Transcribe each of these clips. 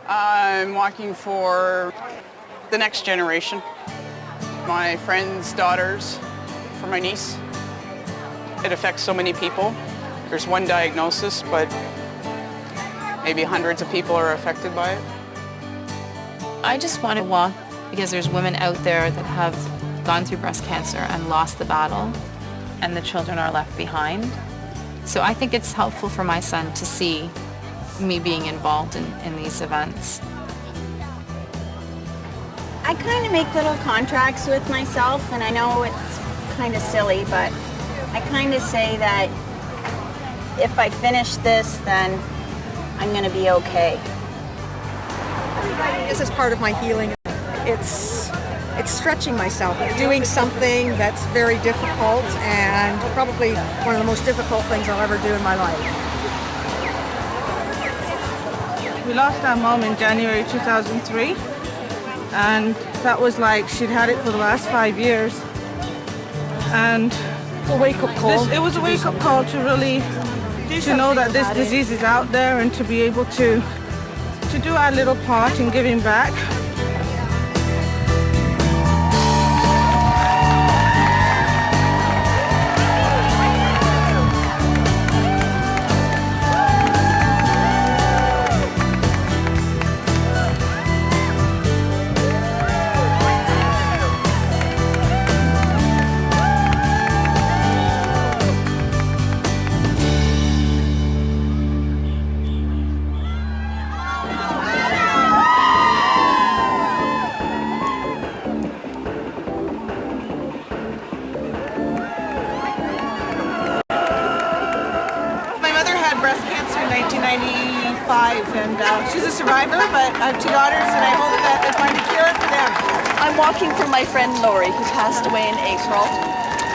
I'm walking for the next generation. My friends' daughters, for my niece. It affects so many people. There's one diagnosis, but maybe hundreds of people are affected by it. I just want to walk because there's women out there that have gone through breast cancer and lost the battle, and the children are left behind. So I think it's helpful for my son to see me being involved in these events. I kind of make little contracts with myself, and I know it's kind of silly, but I kind of say that if I finish this, then I'm going to be okay. This is part of my healing. It's stretching myself, doing something that's very difficult and probably one of the most difficult things I'll ever do in my life. We lost our mom in January 2003, and that was like she'd had it for the last 5 years. And A wake-up call. it was a wake-up call to really know that this disease is out there and to be able to do our little part in giving back. Breast cancer in 1995, and she's a survivor, but I have 2 daughters, and I hope that they find a cure for them. I'm walking for my friend Lori, who passed away in April.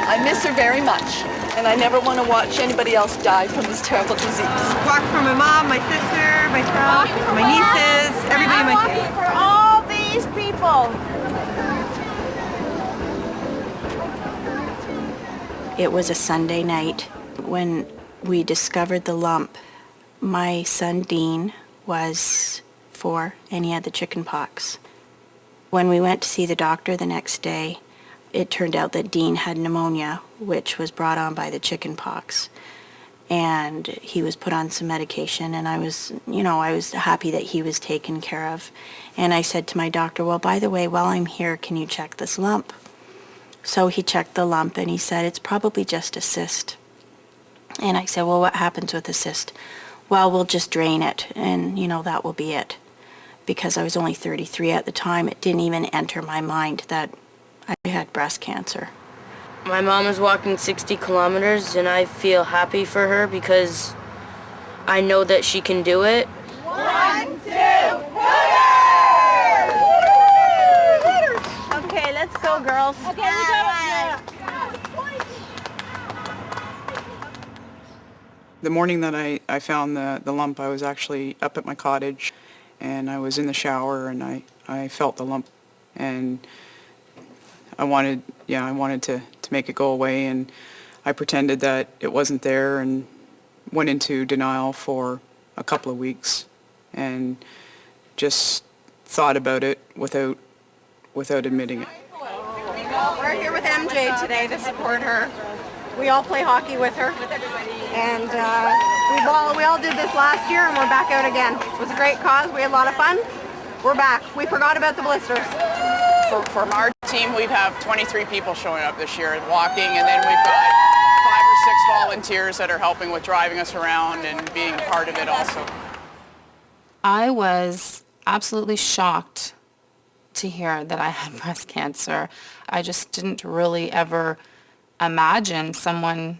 I miss her very much, and I never want to watch anybody else die from this terrible disease. Walk for my mom, my sister, myself, my nieces, everybody in my family. For all these people. It was a Sunday night when we discovered the lump. My son Dean was 4 and he had the chicken pox. When we went to see the doctor the next day, it turned out that Dean had pneumonia, which was brought on by the chicken pox. And he was put on some medication, and I was happy that he was taken care of. And I said to my doctor, well, by the way, while I'm here, can you check this lump? So he checked the lump and he said, it's probably just a cyst. And I said, well, what happens with a cyst? Well, we'll just drain it, and, that will be it. Because I was only 33 at the time, it didn't even enter my mind that I had breast cancer. My mom is walking 60 kilometers, and I feel happy for her because I know that she can do it. 1, 2, Hooters! Okay, let's go, girls. Okay, let's go. The morning that I found the lump, I was actually up at my cottage, and I was in the shower, and I felt the lump, and I wanted to make it go away, and I pretended that it wasn't there and went into denial for a couple of weeks and just thought about it without admitting it. We're here with MJ today to support her. We all play hockey with her, and we all did this last year, and we're back out again. It was a great cause. We had a lot of fun. We're back. We forgot about the blisters. From our team, we have 23 people showing up this year and walking, and then we've got 5 or 6 volunteers that are helping with driving us around and being part of it also. I was absolutely shocked to hear that I had breast cancer. I just didn't really ever imagine someone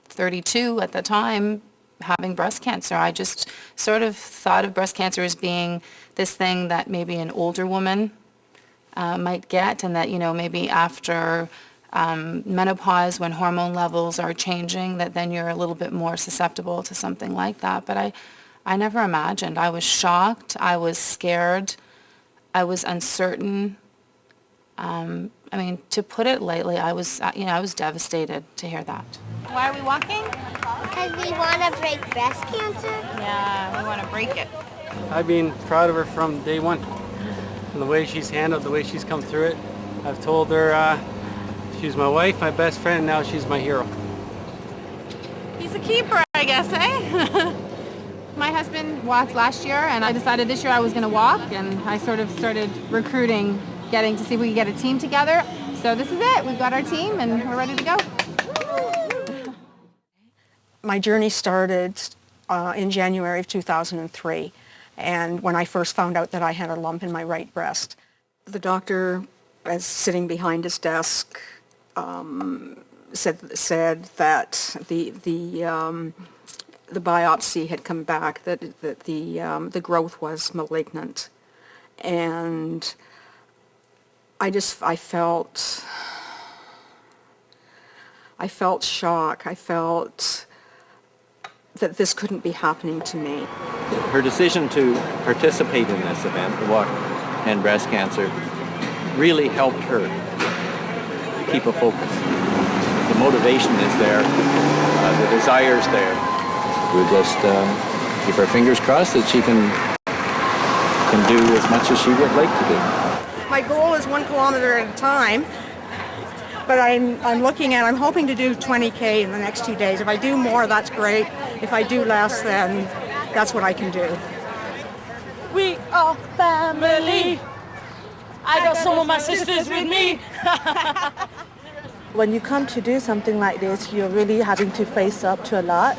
32 at the time having breast cancer. I just sort of thought of breast cancer as being this thing that maybe an older woman might get, and that, maybe after menopause, when hormone levels are changing, that then you're a little bit more susceptible to something like that. But I never imagined. I was shocked. I was scared. I was uncertain. To put it lightly, I was devastated to hear that. Why are we walking? Because we want to break breast cancer. Yeah, we want to break it. I've been proud of her from day one. And the way she's handled, the way she's come through it. I've told her she's my wife, my best friend, and now she's my hero. He's a keeper, I guess, eh? My husband walked last year, and I decided this year I was going to walk, and I sort of started recruiting, getting to see if we could get a team together. So this is it. We've got our team, and we're ready to go. My journey started in January of 2003, and when I first found out that I had a lump in my right breast. The doctor, as sitting behind his desk, said that the biopsy had come back, that the growth was malignant, and I felt shock. I felt that this couldn't be happening to me. Her decision to participate in this event, the Walk and Breast Cancer, really helped her keep a focus. The motivation is there, the desire's there. We'll just keep our fingers crossed that she can do as much as she would like to do. My goal is 1 kilometer at a time, but I'm hoping to do 20K in the next 2 days. If I do more, that's great. If I do less, then that's what I can do. We are family. I got some of my sisters with me. When you come to do something like this, you're really having to face up to a lot.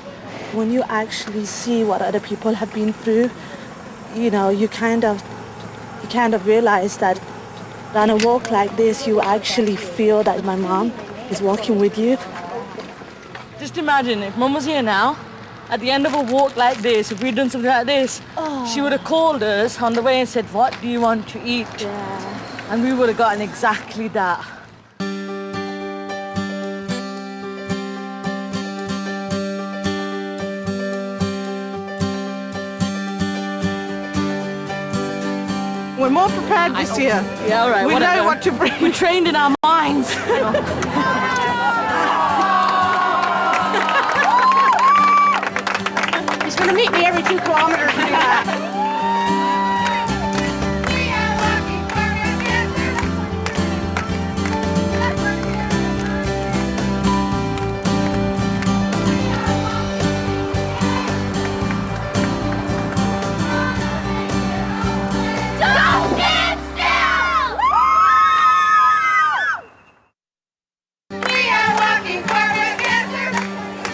When you actually see what other people have been through, you know, you kind of realize that on a walk like this, you actually feel that my mom is walking with you. Just imagine if Mum was here now, at the end of a walk like this, if we'd done something like this, she would have called us on the way and said, "What do you want to eat?" Yeah. And we would have gotten exactly that. We're more prepared this year. Yeah, all right, We whatever. know what to bring. We're trained in our minds. He's going to meet me every 2 kilometers to do that.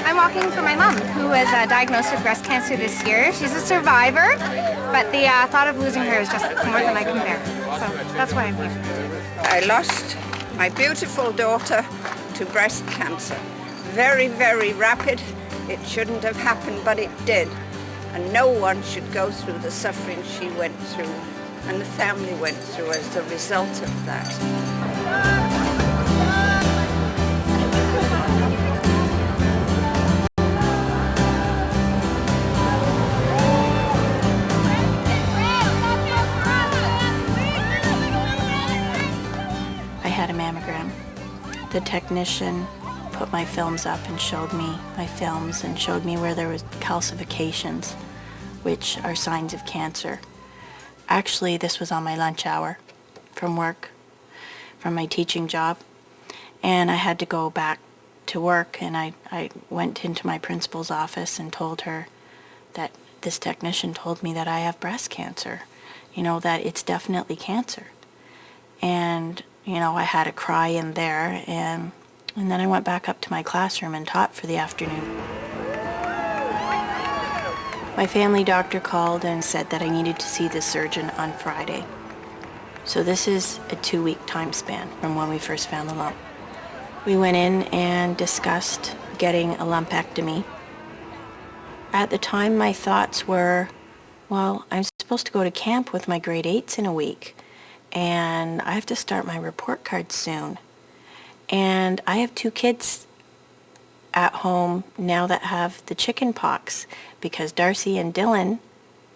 I'm walking for my mom, who was diagnosed with breast cancer this year. She's a survivor, but the thought of losing her is just more than I can bear. So that's why I'm here. I lost my beautiful daughter to breast cancer. Very, very rapid. It shouldn't have happened, but it did. And no one should go through the suffering she went through and the family went through as a result of that. I had a mammogram. The technician put my films up and showed me my films and showed me where there was calcifications, which are signs of cancer. Actually, this was on my lunch hour from work, from my teaching job, and I had to go back to work, and I went into my principal's office and told her that this technician told me that I have breast cancer, you know, that it's definitely cancer. And you know, I had a cry in there, and then I went back up to my classroom and taught for the afternoon. My family doctor called and said that I needed to see the surgeon on Friday. So this is a 2-week time span from when we first found the lump. We went in and discussed getting a lumpectomy. At the time, my thoughts were, well, I'm supposed to go to camp with my grade 8s in a week. And I have to start my report card soon. And I have 2 kids at home now that have the chicken pox, because Darcy and Dylan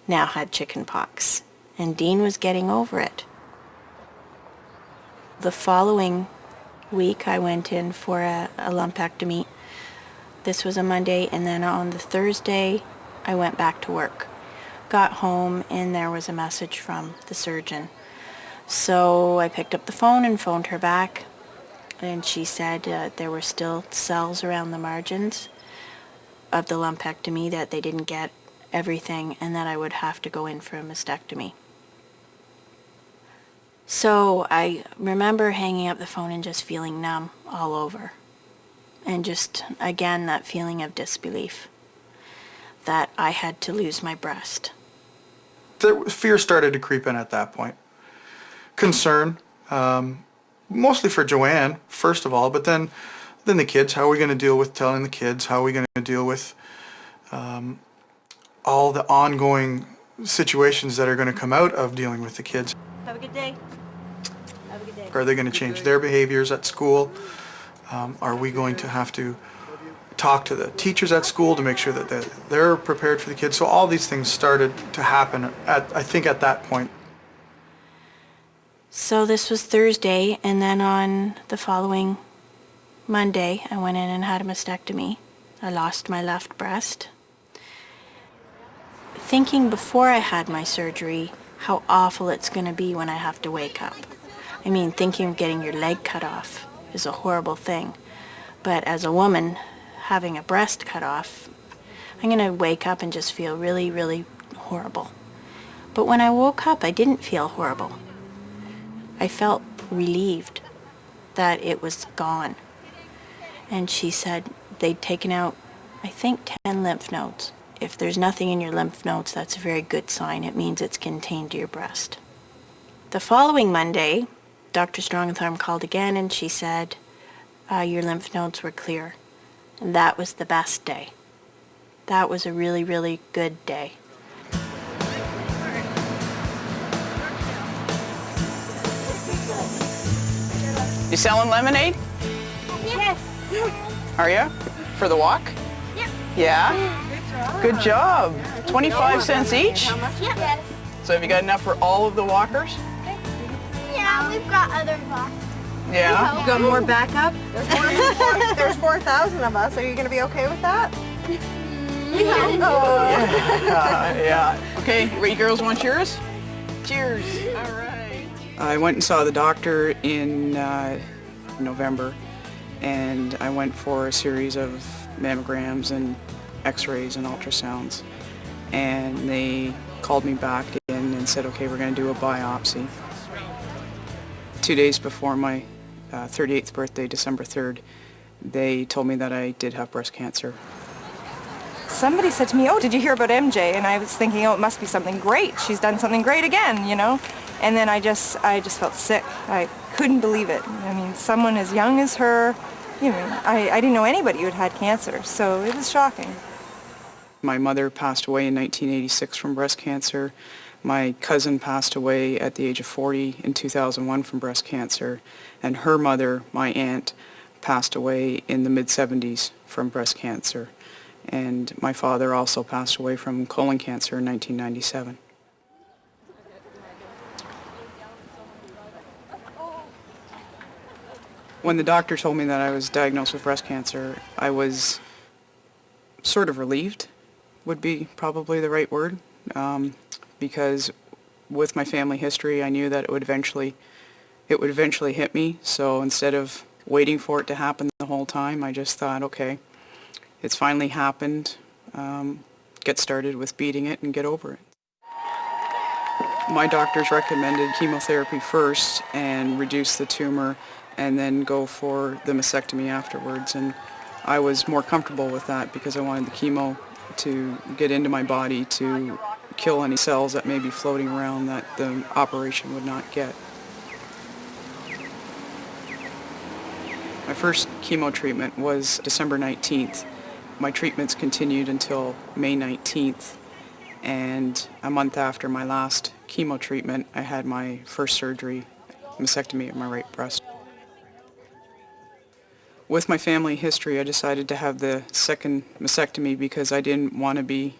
now had chicken pox, and Dean was getting over it. The following week I went in for a lumpectomy. This was a Monday, and then on the Thursday I went back to work. got home and there was a message from the surgeon. So I picked up the phone and phoned her back, and she said there were still cells around the margins of the lumpectomy, that they didn't get everything, and that I would have to go in for a mastectomy. So I remember hanging up the phone and just feeling numb all over. And just, again, that feeling of disbelief that I had to lose my breast. Fear started to creep in at that point. Concern, mostly for Joanne, first of all, but then the kids. How are we going to deal with telling the kids? How are we going to deal with all the ongoing situations that are going to come out of dealing with the kids? Have a good day. Have a good day. Are they going to change their behaviors at school? Are we going to have to talk to the teachers at school to make sure that they're prepared for the kids? So all these things started to happen, I think, at that point. So this was Thursday, and then on the following Monday, I went in and had a mastectomy. I lost my left breast. Thinking before I had my surgery how awful it's going to be when I have to wake up. I mean, thinking of getting your leg cut off is a horrible thing. But as a woman, having a breast cut off, I'm going to wake up and just feel really, really horrible. But when I woke up, I didn't feel horrible. I felt relieved that it was gone. And she said they'd taken out, I think, 10 lymph nodes. If there's nothing in your lymph nodes, that's a very good sign. It means it's contained to your breast. The following Monday, Dr. Strongenthorn called again, and she said, your lymph nodes were clear. And that was the best day. That was a really, really good day. You selling lemonade? Yes. Are you? For the walk? Yep. Yeah? Good job. 25 cents each? Yes. So have you got enough for all of the walkers? Yeah, we've got other blocks. Yeah? You got more backup? There's 4,000 of us. Are you going to be okay with that? We hope. Yeah. Okay, you girls want yours? Cheers. All right. I went and saw the doctor in November, and I went for a series of mammograms and x-rays and ultrasounds. And they called me back in and said, okay, we're going to do a biopsy. 2 days before my 38th birthday, December 3rd, they told me that I did have breast cancer. Somebody said to me, oh, did you hear about MJ? And I was thinking, oh, it must be something great. She's done something great again, you know? And then I just felt sick. I couldn't believe it. I mean, someone as young as her, you know, I didn't know anybody who had had cancer, so it was shocking. My mother passed away in 1986 from breast cancer. My cousin passed away at the age of 40 in 2001 from breast cancer. And her mother, my aunt, passed away in the mid-70s from breast cancer. And my father also passed away from colon cancer in 1997. When the doctor told me that I was diagnosed with breast cancer, I was sort of relieved, would be probably the right word, because with my family history, I knew that it would eventually hit me. So instead of waiting for it to happen the whole time, I just thought, okay, it's finally happened. Get started with beating it and get over it. My doctors recommended chemotherapy first and reduce the tumor and then go for the mastectomy afterwards. And I was more comfortable with that because I wanted the chemo to get into my body to kill any cells that may be floating around that the operation would not get. My first chemo treatment was December 19th. My treatments continued until May 19th, and a month after my last chemo treatment, I had my first surgery, mastectomy of my right breast. With my family history, I decided to have the second mastectomy because I didn't want to be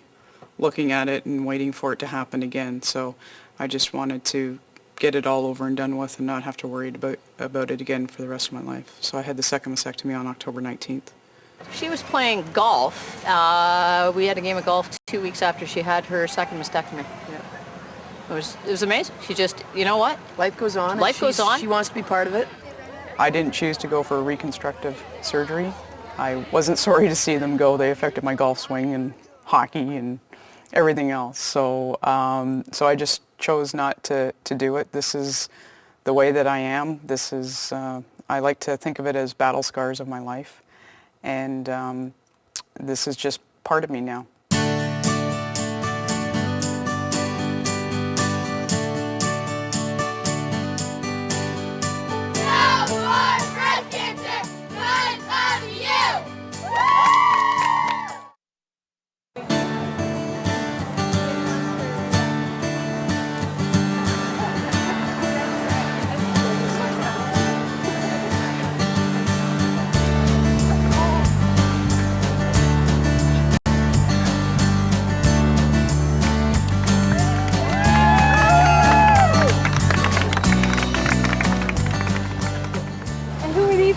looking at it and waiting for it to happen again. So I just wanted to get it all over and done with and not have to worry about it again for the rest of my life. So I had the second mastectomy on October 19th. She was playing golf. We had a game of golf 2 weeks after she had her second mastectomy. Yeah. It was amazing. She just, you know what? Life goes on. Life goes on. She wants to be part of it. I didn't choose to go for a reconstructive surgery. I wasn't sorry to see them go. They affected my golf swing and hockey and everything else. So I just chose not to do it. This is the way that I am. This is, I like to think of it as battle scars of my life. And this is just part of me now.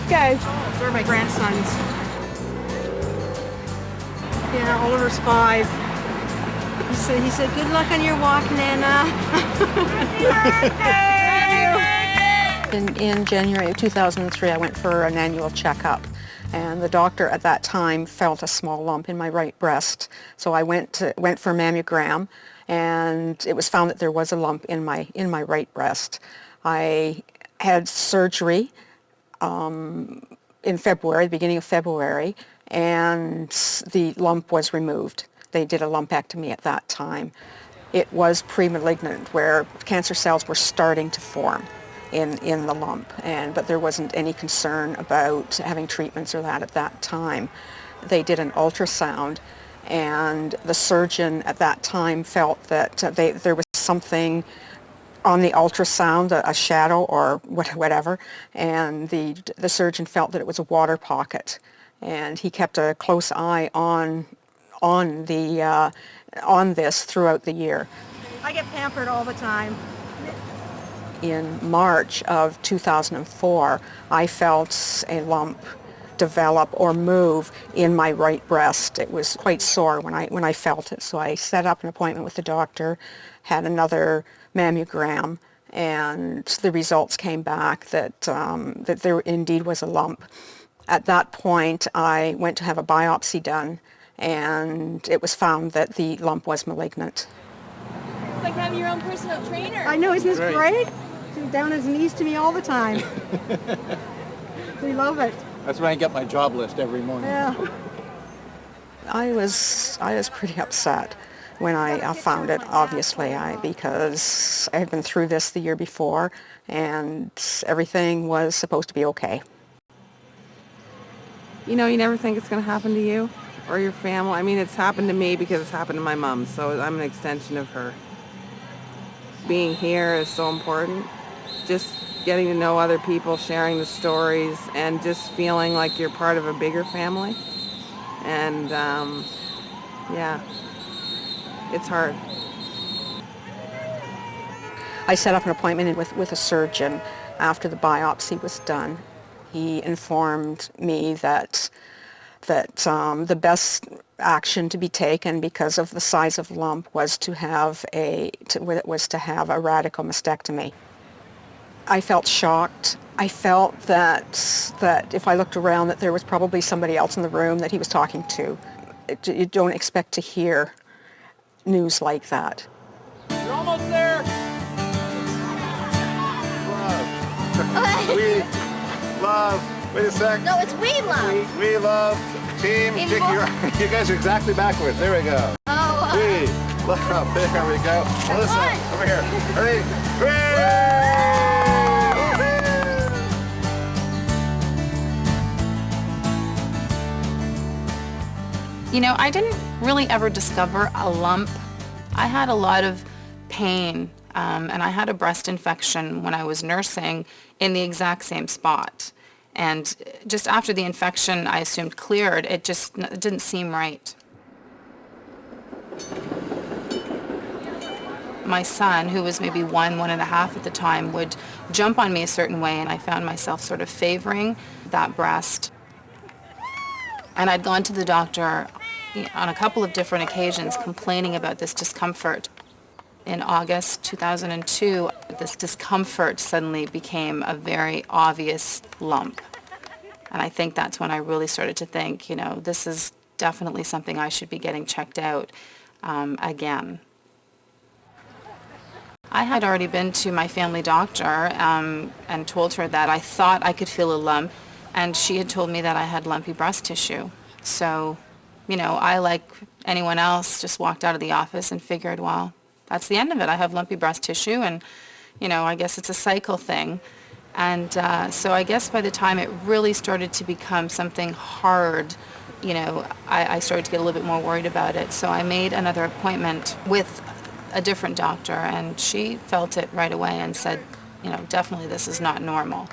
Guys, they're my grandsons. Yeah, Oliver's 5. He said, good luck on your walk, Nana. In January of 2003, I went for an annual checkup, and the doctor at that time felt a small lump in my right breast. So I went for a mammogram, and it was found that there was a lump in my right breast. I had surgery in February, the beginning of February, and the lump was removed. They did a lumpectomy at that time. It was pre-malignant, where cancer cells were starting to form in the lump, but there wasn't any concern about having treatments or that at that time. They did an ultrasound, and the surgeon at that time felt that there was something on the ultrasound, a shadow or whatever, and the surgeon felt that it was a water pocket, and he kept a close eye on this throughout the year. I get pampered all the time. In March of 2004, I felt a lump develop or move in my right breast. It was quite sore when I felt it, so I set up an appointment with the doctor, had another mammogram, and the results came back that there indeed was a lump. At that point, I went to have a biopsy done, and it was found that the lump was malignant. It's like having your own personal trainer. I know, isn't this great? He's down his knees to me all the time. We love it. That's when I get my job list every morning. Yeah. I was pretty upset when I found it, obviously, because I had been through this the year before, and everything was supposed to be okay. You know, you never think it's going to happen to you or your family. I mean, it's happened to me because it's happened to my mom, so I'm an extension of her. Being here is so important. Just getting to know other people, sharing the stories, and just feeling like you're part of a bigger family. And, yeah. It's hard. I set up an appointment with a surgeon after the biopsy was done. He informed me that the best action to be taken because of the size of the lump was to have a radical mastectomy. I felt shocked. I felt that if I looked around that there was probably somebody else in the room that he was talking to. You don't expect to hear news like that. You're almost there. Love. Wait a sec. No, it's we love. We love. Team. You guys are exactly backwards. There we go. Oh. We love. There we go. Melissa, over here. Ready? You know, I didn't really ever discover a lump. I had a lot of pain, and I had a breast infection when I was nursing in the exact same spot. And just after the infection, I assumed cleared, it didn't seem right. My son, who was maybe 1.5 at the time, would jump on me a certain way, and I found myself sort of favoring that breast. And I'd gone to the doctor on a couple of different occasions complaining about this discomfort. In August 2002, this discomfort suddenly became a very obvious lump. And I think that's when I really started to think, this is definitely something I should be getting checked out again. I had already been to my family doctor and told her that I thought I could feel a lump, and she had told me that I had lumpy breast tissue. So, I, like anyone else, just walked out of the office and figured, well, that's the end of it. I have lumpy breast tissue, and, I guess it's a cycle thing. And so I guess by the time it really started to become something hard, I started to get a little bit more worried about it. So I made another appointment with a different doctor, and she felt it right away and said, definitely this is not normal.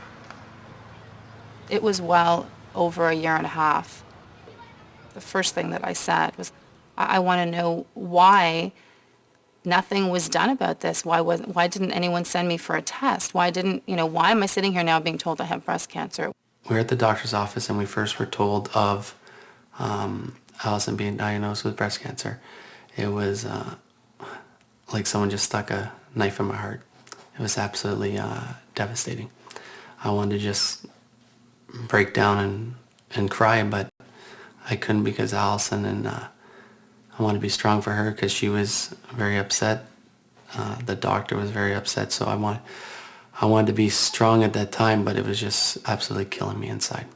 It was well over a year and a half. The first thing that I said was, I want to know why nothing was done about this. Why didn't anyone send me for a test? Why am I sitting here now being told I have breast cancer? We were at the doctor's office and we first were told of Allison being diagnosed with breast cancer. It was like someone just stuck a knife in my heart. It was absolutely devastating. I wanted to just break down and cry, but I couldn't because Allison, and I wanted to be strong for her because she was very upset. The doctor was very upset, so I wanted to be strong at that time, but it was just absolutely killing me inside.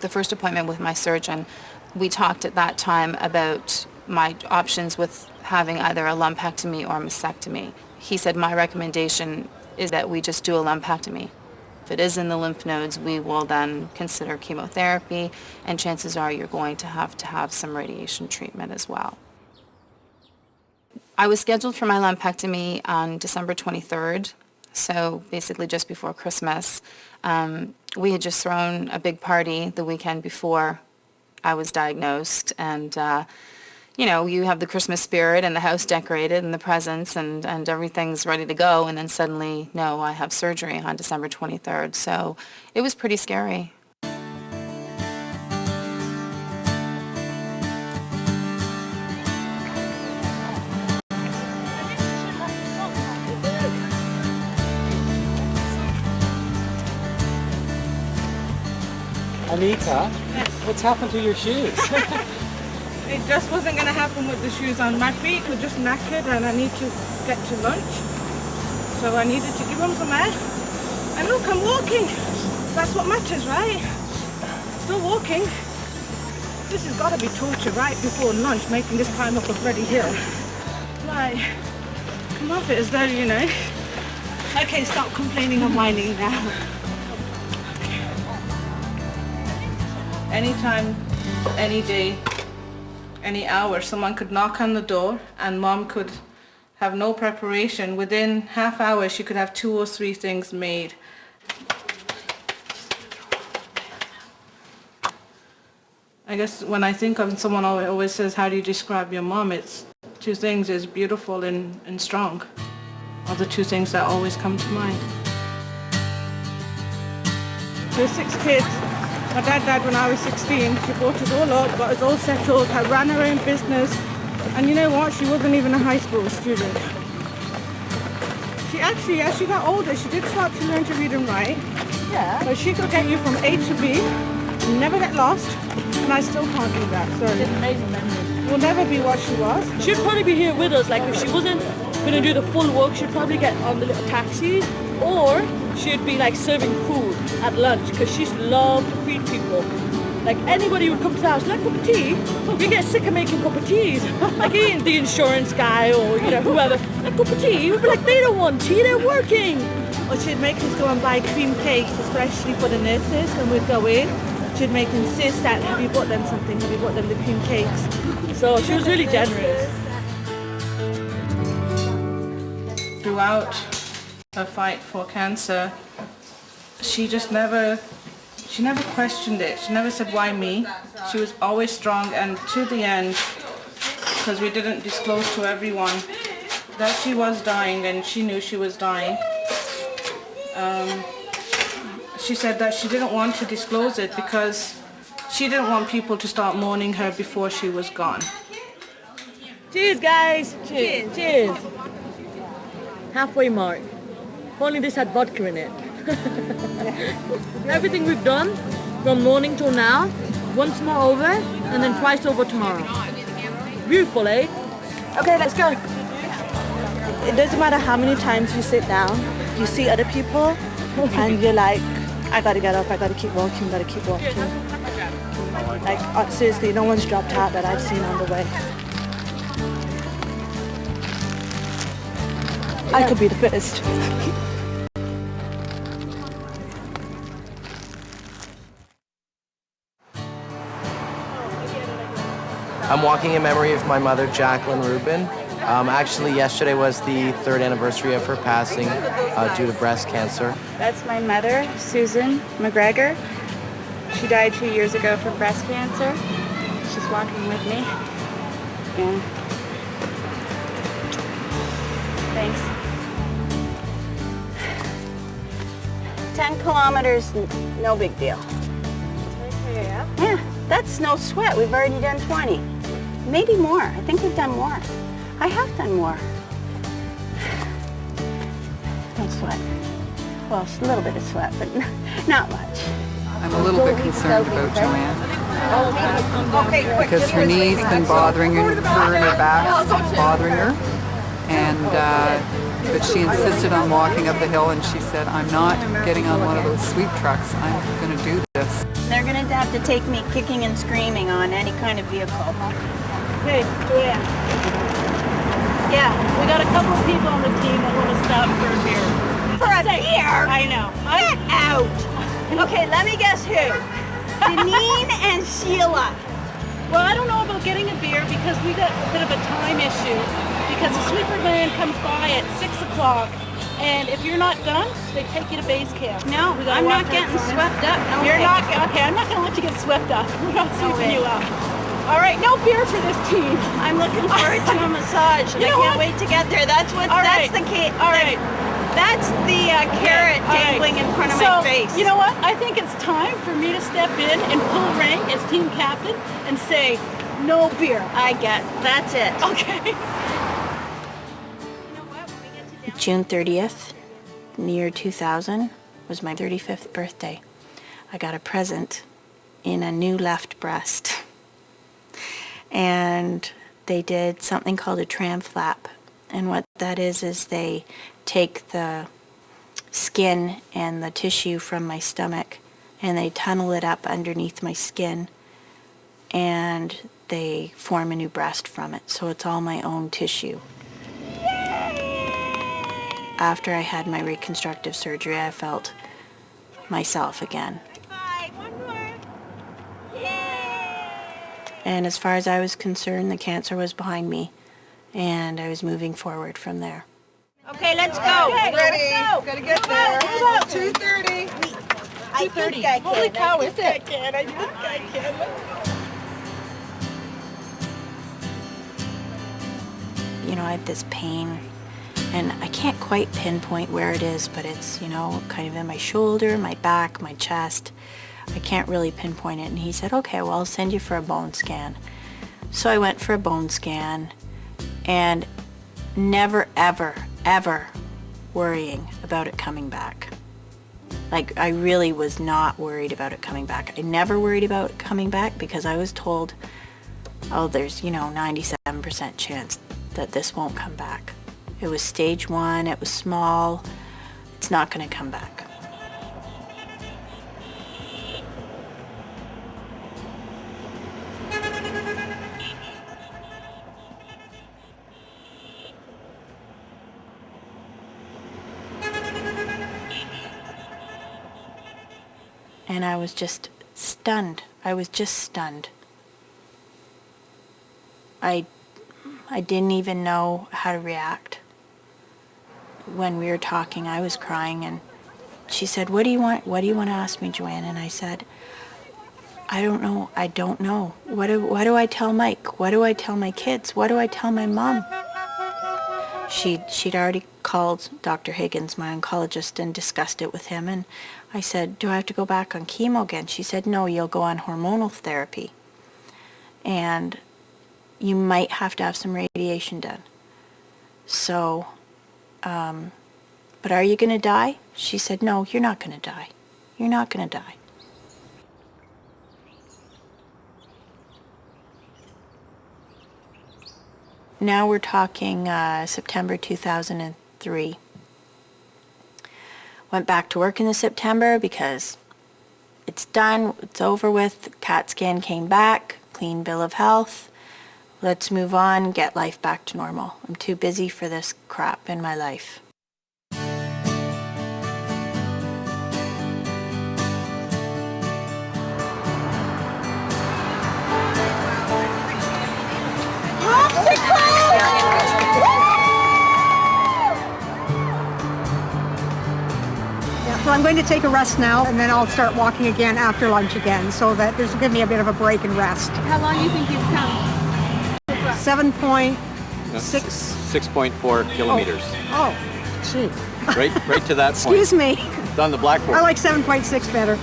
The first appointment with my surgeon, we talked at that time about my options with having either a lumpectomy or a mastectomy. He said my recommendation is that we just do a lumpectomy. If it is in the lymph nodes, we will then consider chemotherapy, and chances are you're going to have some radiation treatment as well. I was scheduled for my lumpectomy on December 23rd, so basically just before Christmas. We had just thrown a big party the weekend before I was diagnosed, and you have the Christmas spirit and the house decorated and the presents and everything's ready to go, and then suddenly, no, I have surgery on December 23rd, so it was pretty scary. Anita, what's happened to your shoes? It just wasn't going to happen with the shoes on. My feet were just knackered and I need to get to lunch. So I needed to give them some air. And look, I'm walking. That's what matters, right? Still walking. This has got to be torture right before lunch, making this climb up a bloody hill. Like, come off it as though, Okay, stop complaining and whining now. Anytime, any day, any hour, someone could knock on the door and Mom could have no preparation. Within half hour, she could have 2 or 3 things made. I guess when I think of someone always says, how do you describe your mom? It's 2 things, is beautiful and strong. Are the 2 things that always come to mind. There's 6 kids. My dad died when I was 16. She brought us all up, got us all settled, ran her own business. And you know what? She wasn't even a high school student. She actually, as she got older, she did start to learn to read and write. Yeah. But she could get you from A to B, never get lost, and I still can't do that. So It's amazing memory. We'll never be what she was. She'd probably be here with us. Like if she wasn't going to do the full work, she'd probably get on the little taxis, or she'd be like serving food at lunch because she loved to feed people. Like anybody would come to the house, like cup of tea. We get sick of making cup of teas. Like even the insurance guy or whoever, a cup of tea. We'd be like, they don't want tea, they're working. Or she'd make us go and buy cream cakes, especially for the nurses when we'd go in. She'd make insist that, have you bought them something? Have you bought them the cream cakes? So she was really generous. Throughout her fight for cancer, she never questioned it. She never said, why me? She was always strong, and to the end, because we didn't disclose to everyone that she was dying, and she knew she was dying. She said that she didn't want to disclose it because she didn't want people to start mourning her before she was gone. Cheers, guys. Cheers. Cheers. Halfway mark. If only this had vodka in it. Everything we've done from morning till now, once more over, and then twice over tomorrow. Beautiful, eh? Okay, let's go. It doesn't matter how many times you sit down, you see other people, and you're like, I gotta get up, I gotta keep walking, gotta keep walking. Like, seriously, no one's dropped out that I've seen on the way. I could be the fittest. I'm walking in memory of my mother, Jacqueline Rubin. Actually, yesterday was the 3rd anniversary of her passing due to breast cancer. That's my mother, Susan McGregor. She died 2 years ago from breast cancer. She's walking with me. Yeah. Thanks. 10 kilometers, no big deal. Yeah, that's no sweat. We've already done 20. Maybe more. I think we've done more. I have done more. No sweat. Well, it's a little bit of sweat, but not much. I'm a little bit concerned about Joanne. Because her knee's been bothering her and her back's bothering her. And but she insisted on walking up the hill, and she said, I'm not getting on one of those sweep trucks. I'm going to do this. They're going to have to take me kicking and screaming on any kind of vehicle. Hey, Joanne. Yeah, we got a couple of people on the team that want to stop for a beer. For a beer? I know. Get out. Okay, let me guess who. Janine and Sheila. Well, I don't know about getting a beer because we got a bit of a time issue. Because the sweeper van comes by at 6 o'clock, and if you're not done, they take you to base camp. No, I'm not getting swept up. No, you're not. Okay, I'm not going to let you get swept up. We're not sweeping you up. All right, no beer for this team. I'm looking forward to a massage. I can't wait to get there. That's what. That's the key. All right. That's the carrot dangling in front of my face. You know what? I think it's time for me to step in and pull rank as team captain and say, no beer. I get. That's it. Okay. June 30th, in the year 2000, was my 35th birthday. I got a present in a new left breast. And they did something called a tram flap. And what that is they take the skin and the tissue from my stomach and they tunnel it up underneath my skin and they form a new breast from it. So it's all my own tissue. After I had my reconstructive surgery, I felt myself again. And as far as I was concerned, the cancer was behind me, and I was moving forward from there. Okay, let's go. Okay, ready. Let's go. Gotta get there. Move up. 2:30. I think I can. Holy cow, is it? I think I can. You know, I have this pain, and I can't quite pinpoint where it is, but it's, you know, kind of in my shoulder, my back, my chest. I can't really pinpoint it. And he said, okay, well, I'll send you for a bone scan. So I went for a bone scan, and never, ever, ever worrying about it coming back. Like, I really was not worried about it coming back. I never worried about it coming back because I was told, oh, there's, you know, 97% chance that this won't come back. It was stage 1, it was small, it's not going to come back. And I was just stunned. I was just stunned. I didn't even know how to react. When we were talking, I was crying, and she said, what do you want to ask me, Joanne? And I said, I don't know. What do I tell Mike? What do I tell my kids? What do I tell my mom? She'd already called Dr. Higgins, my oncologist, and discussed it with him. And I said, do I have to go back on chemo again? She said, no, you'll go on hormonal therapy. And you might have to have some radiation done. So, but are you going to die? She said, no, you're not going to die. You're not going to die. Now we're talking September 2003. Went back to work in the September because it's done, it's over with. CAT scan came back, clean bill of health. Let's move on, get life back to normal. I'm too busy for this crap in my life. So I'm going to take a rest now, and then I'll start walking again after lunch again, so that this will give me a bit of a break and rest. How long do you think you've come? 7.6. 6.4 kilometers. Oh, gee. Right to that point. Excuse me. It's on the blackboard. I like 7.6 better.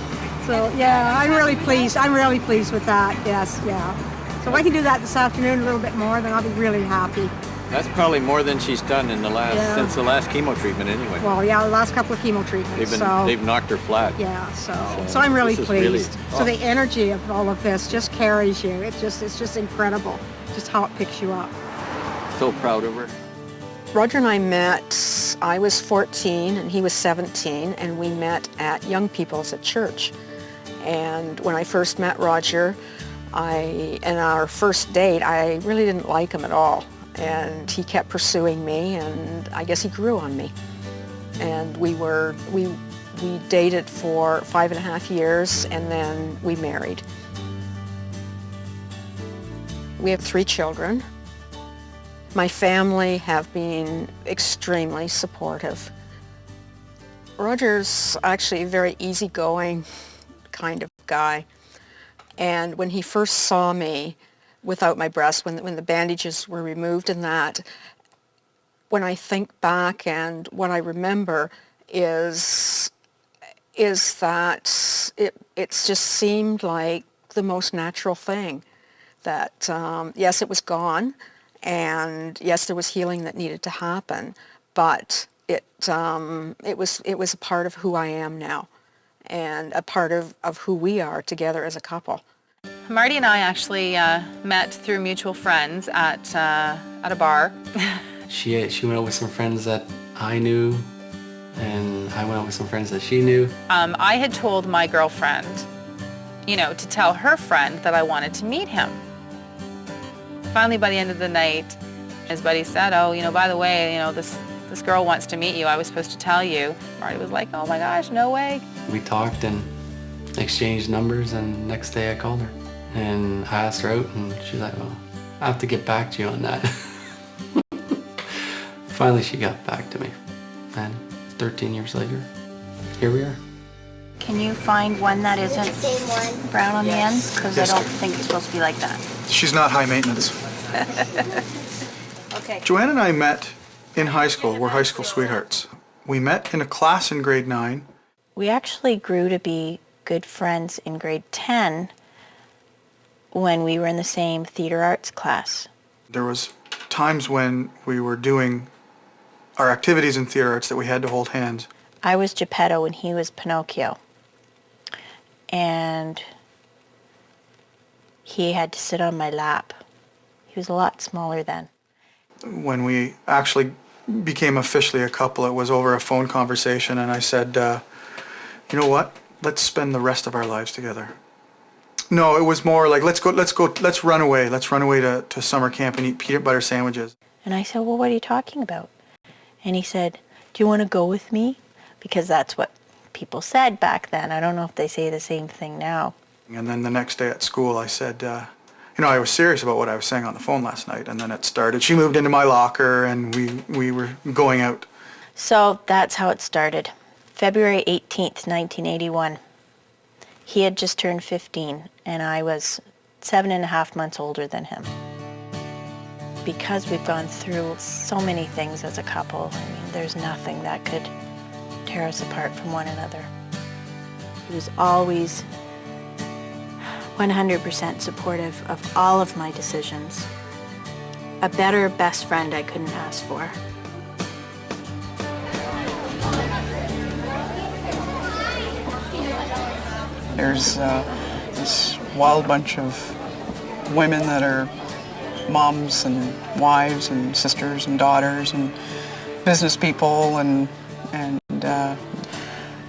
So yeah, I'm really pleased. I'm really pleased with that. Yes, yeah. So if I can do that this afternoon a little bit more, then I'll be really happy. That's probably more than she's done in the last since the last chemo treatment anyway. Well, yeah, the last couple of chemo treatments. They've knocked her flat. Yeah, so I'm really pleased. So the energy of all of this just carries you. It's just incredible, just how it picks you up. So proud of her. Roger and I met, I was 14 and he was 17, and we met at Young People's at church. And when I first met Roger, in our first date, I really didn't like him at all. And he kept pursuing me, and I guess he grew on me. And we dated for 5.5 years, and then we married. We have 3 children. My family have been extremely supportive. Roger's actually a very easygoing kind of guy. And when he first saw me without my breast, when the bandages were removed and that, when I think back and what I remember is that it's just seemed like the most natural thing. That yes, it was gone, and yes, there was healing that needed to happen, but it was a part of who I am now, and a part of who we are together as a couple. Marty and I actually met through mutual friends at a bar. She went out with some friends that I knew, and I went out with some friends that she knew. I had told my girlfriend, to tell her friend that I wanted to meet him. Finally, by the end of the night, his buddy said, oh, by the way, this girl wants to meet you. I was supposed to tell you. Marty was like, oh my gosh, no way. We talked and exchanged numbers, and next day I called her. And I asked her out, and she's like, well, I have to get back to you on that. Finally, she got back to me. And 13 years later, here we are. Can you find one that isn't brown on the ends? Because I don't think it's supposed to be like that. She's not high maintenance. Okay. Joanne and I met in high school. We're high school sweethearts. We met in a class in grade 9. We actually grew to be good friends in grade 10 when we were in the same theater arts class. There was times when we were doing our activities in theater arts that we had to hold hands. I was Geppetto and he was Pinocchio. And he had to sit on my lap. He was a lot smaller then. When we actually became officially a couple, it was over a phone conversation, and I said, you know what? Let's spend the rest of our lives together. No, it was more like, let's run away. Let's run away to summer camp and eat peanut butter sandwiches. And I said, well, what are you talking about? And he said, do you want to go with me? Because that's what people said back then. I don't know if they say the same thing now. And then the next day at school, I said, I was serious about what I was saying on the phone last night. And then it started. She moved into my locker, and we were going out. So that's how it started. February 18th, 1981. He had just turned 15, and I was 7.5 months older than him. because we've gone through so many things as a couple, I mean, there's nothing that could tear us apart from one another. He was always 100% supportive of all of my decisions. A better best friend I couldn't ask for. There's this wild bunch of women that are moms and wives and sisters and daughters and business people, and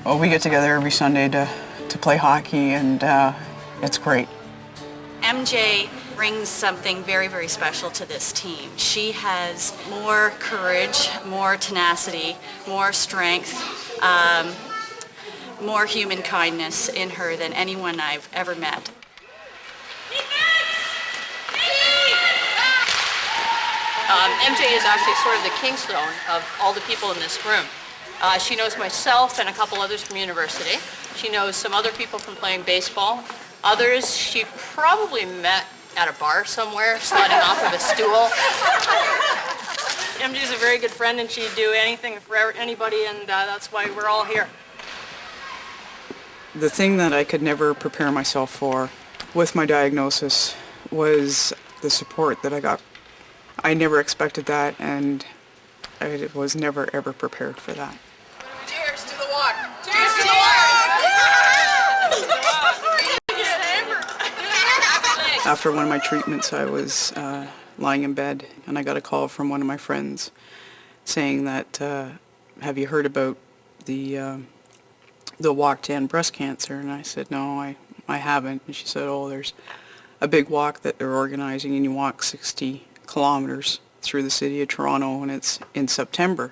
well, we get together every Sunday to play hockey, and it's great. MJ brings something very, very special to this team. She has more courage, more tenacity, more strength, more human kindness in her than anyone I've ever met. MJ is actually sort of the kingstone of all the people in this room. She knows myself and a couple others from university. She knows some other people from playing baseball. Others she probably met at a bar somewhere, sliding off of a stool. MJ's a very good friend, and she'd do anything for anybody, and that's why we're all here. The thing that I could never prepare myself for with my diagnosis was the support that I got. I never expected that, and I was never ever prepared for that. Cheers to the walk! Cheers to the walk! After one of my treatments, I was lying in bed, and I got a call from one of my friends saying that, have you heard about the walk to end breast cancer? And I said, no, I haven't. And she said, oh, there's a big walk that they're organizing, and you walk 60 kilometers through the city of Toronto, and it's in September.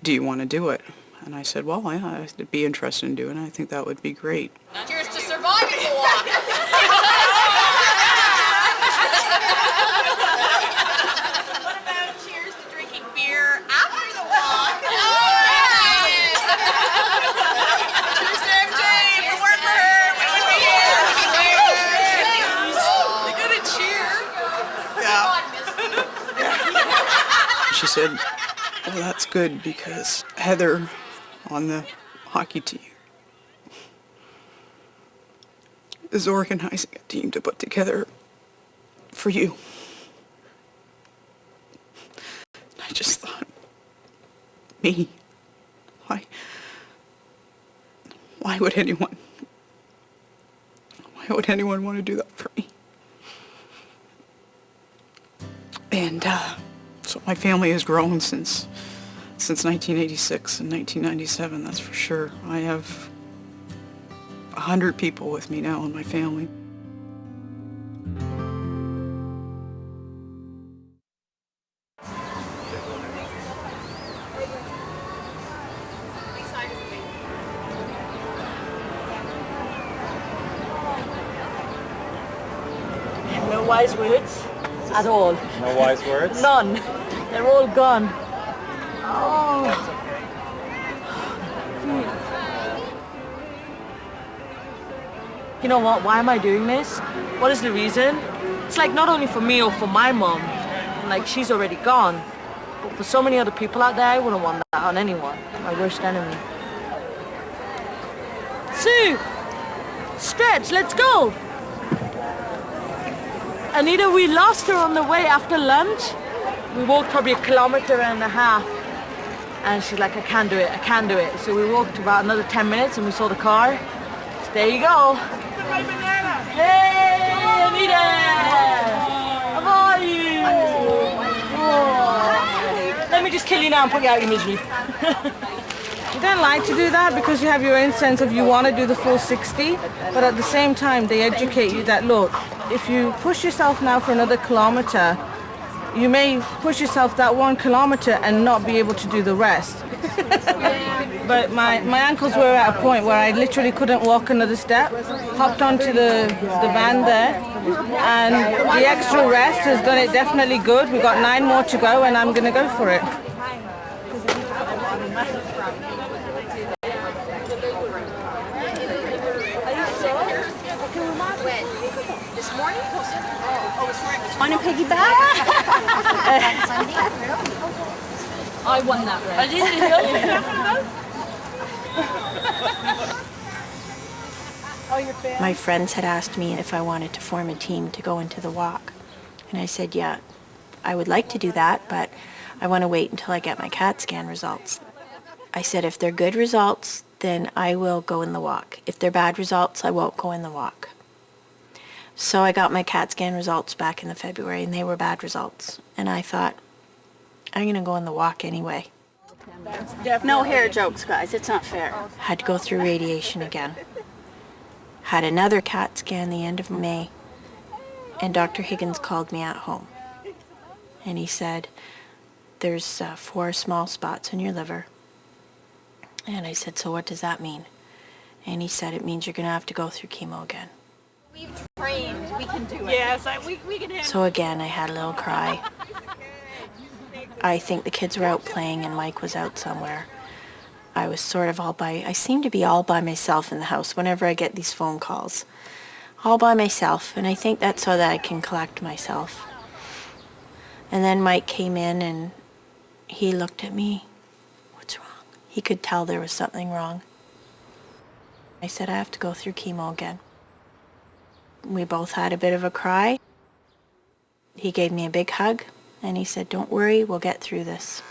Do you want to do it? And I said, well, I'd be interested in doing it. I think that would be great. Cheers to surviving the walk! What about cheers to drinking beer after the walk? Cheers to MJ! If it weren't for her, we would be here! You gotta cheer! She said, oh, that's good, because Heather on the hockey team is organizing a team to put together for you. I just thought, me, why would anyone want to do that for me? And so my family has grown since 1986 and 1997, that's for sure. I have 100 people with me now in my family. No wise words at all. No wise words? None. They're all gone. Oh. You know what? Why am I doing this? What is the reason? It's like not only for me or for my mom. Like, she's already gone. But for so many other people out there, I wouldn't want that on anyone. My worst enemy. Sue! Stretch, let's go! Anita, we lost her on the way after lunch. We walked probably 1.5 kilometers. And she's like, I can't do it, I can't do it. So we walked about another 10 minutes and we saw the car. So there you go. Hey, Anita! How are you? Oh. Let me just kill you now and put you out of your misery. You don't like to do that because you have your own sense of you want to do the full 60, but at the same time they educate you that, look, if you push yourself now for another kilometer, you may push yourself that 1 kilometer and not be able to do the rest. But my ankles were at a point where I literally couldn't walk another step. Hopped onto the van there, and the extra rest has done it definitely good. We've got 9 more to go, and I'm going to go for it. This morning? Want to piggyback? I won that race. My friends had asked me if I wanted to form a team to go into the walk. And I said, yeah, I would like to do that, but I want to wait until I get my CAT scan results. I said, if they're good results, then I will go in the walk. If they're bad results, I won't go in the walk. So I got my CAT scan results back in the February, and they were bad results. And I thought, I'm going to go in the walk anyway. No hair jokes, guys. It's not fair. Had to go through radiation again. Had another CAT scan the end of May, and Dr. Higgins called me at home. And he said, there's 4 small spots in your liver. And I said, so what does that mean? And he said, it means you're going to have to go through chemo again. We've trained. We can do it. Yes, we can handle it. So again, I had a little cry. I think the kids were out playing and Mike was out somewhere. I was sort of I seem to be all by myself in the house whenever I get these phone calls. All by myself, and I think that's so that I can collect myself. And then Mike came in and he looked at me. What's wrong? He could tell there was something wrong. I said, I have to go through chemo again. We both had a bit of a cry. He gave me a big hug, and he said, don't worry, we'll get through this.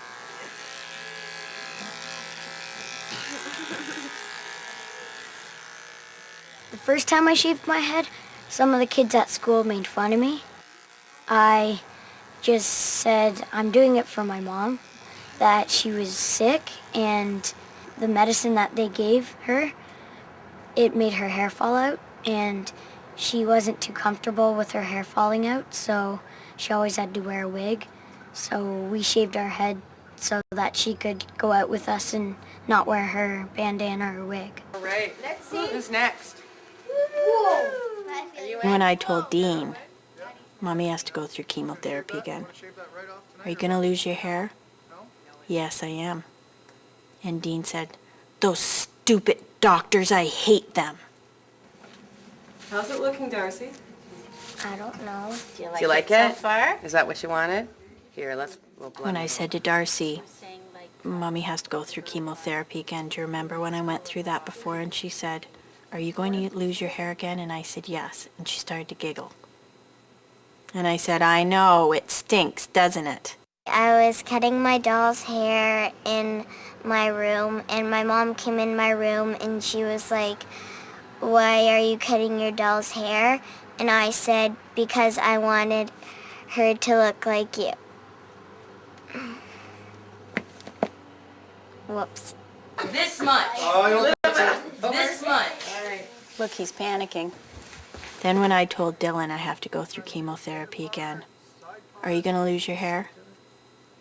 The first time I shaved my head, some of the kids at school made fun of me. I just said I'm doing it for my mom, that she was sick, and the medicine that they gave her, it made her hair fall out, and she wasn't too comfortable with her hair falling out, so she always had to wear a wig. So we shaved our head so that she could go out with us and not wear her bandana or wig. All right. Let's see. Who's next? When I told Dean, Mommy has to go through chemotherapy again. Are you going to lose your hair? Yes, I am. And Dean said, those stupid doctors, I hate them. How's it looking, Darcy? I don't know. Do you like it so far? Is that what you wanted? Here, we'll blend When I it. said to Darcy, Mommy has to go through chemotherapy again, do you remember when I went through that before? And she said, are you going to lose your hair again? And I said, yes. And she started to giggle. And I said, I know, it stinks, doesn't it? I was cutting my doll's hair in my room, and my mom came in my room, and she was like, why are you cutting your doll's hair? And I said, because I wanted her to look like you. Whoops. This much. This much. Look, he's panicking. Then when I told Dylan I have to go through chemotherapy again, are you going to lose your hair?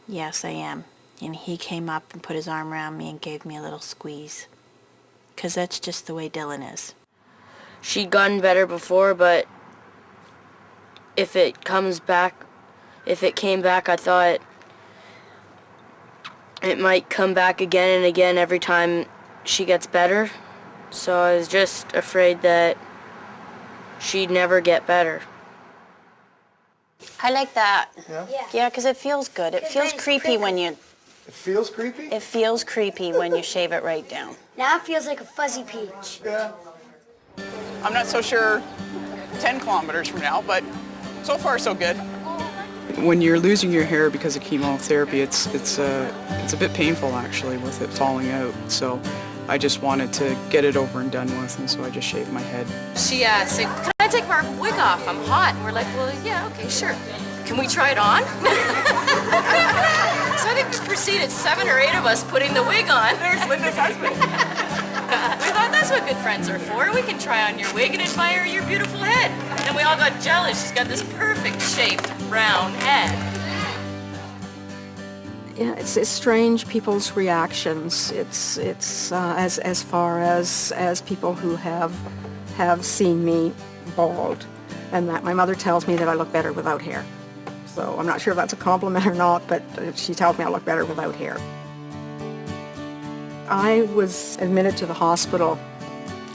Yes, I am. And he came up and put his arm around me and gave me a little squeeze. 'Cause that's just the way Dylan is. She'd gotten better before, but if it came back, I thought it might come back again and again every time she gets better. So I was just afraid that she'd never get better. I like that. Yeah? Yeah, because it feels good. It feels creepy when you... It feels creepy? It feels creepy when you shave it right down. Now it feels like a fuzzy peach. Yeah. I'm not so sure 10 kilometers from now, but so far so good. When you're losing your hair because of chemotherapy, it's a bit painful actually with it falling out. So I just wanted to get it over and done with, and so I just shaved my head. She said, can I take my wig off? I'm hot. And we're like, well, yeah, okay, sure. Can we try it on? So I think we proceeded, 7 or 8 of us putting the wig on. There's Linda's husband. We thought that's what good friends are for. We can try on your wig and admire your beautiful head. And we all got jealous. She's got this perfect shaped, round head. Yeah, it's strange people's reactions. It's as far as people who have seen me bald, and that my mother tells me that I look better without hair. So I'm not sure if that's a compliment or not, but she tells me I look better without hair. I was admitted to the hospital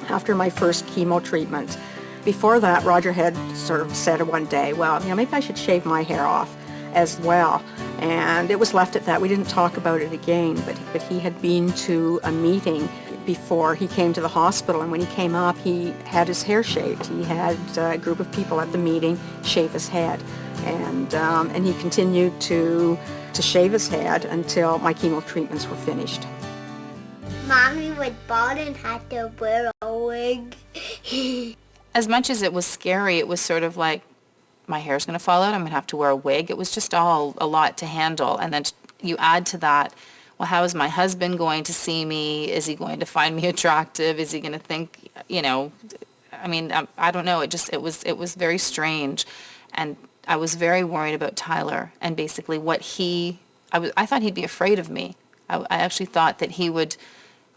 after my first chemo treatment, Before that, Roger had sort of said one day, well, maybe I should shave my hair off as well. And it was left at that. We didn't talk about it again, but he had been to a meeting before he came to the hospital, and when he came up, he had his hair shaved. He had a group of people at the meeting shave his head, and he continued to shave his head until my chemo treatments were finished. Mommy was bald and had to wear a wig. As much as it was scary, it was sort of like, my hair's going to fall out, I'm going to have to wear a wig. It was just all a lot to handle. And then you add to that, well, how is my husband going to see me? Is he going to find me attractive? Is he going to think, I mean, I don't know. It was very strange. And I was very worried about Tyler and basically I thought he'd be afraid of me. I actually thought that he would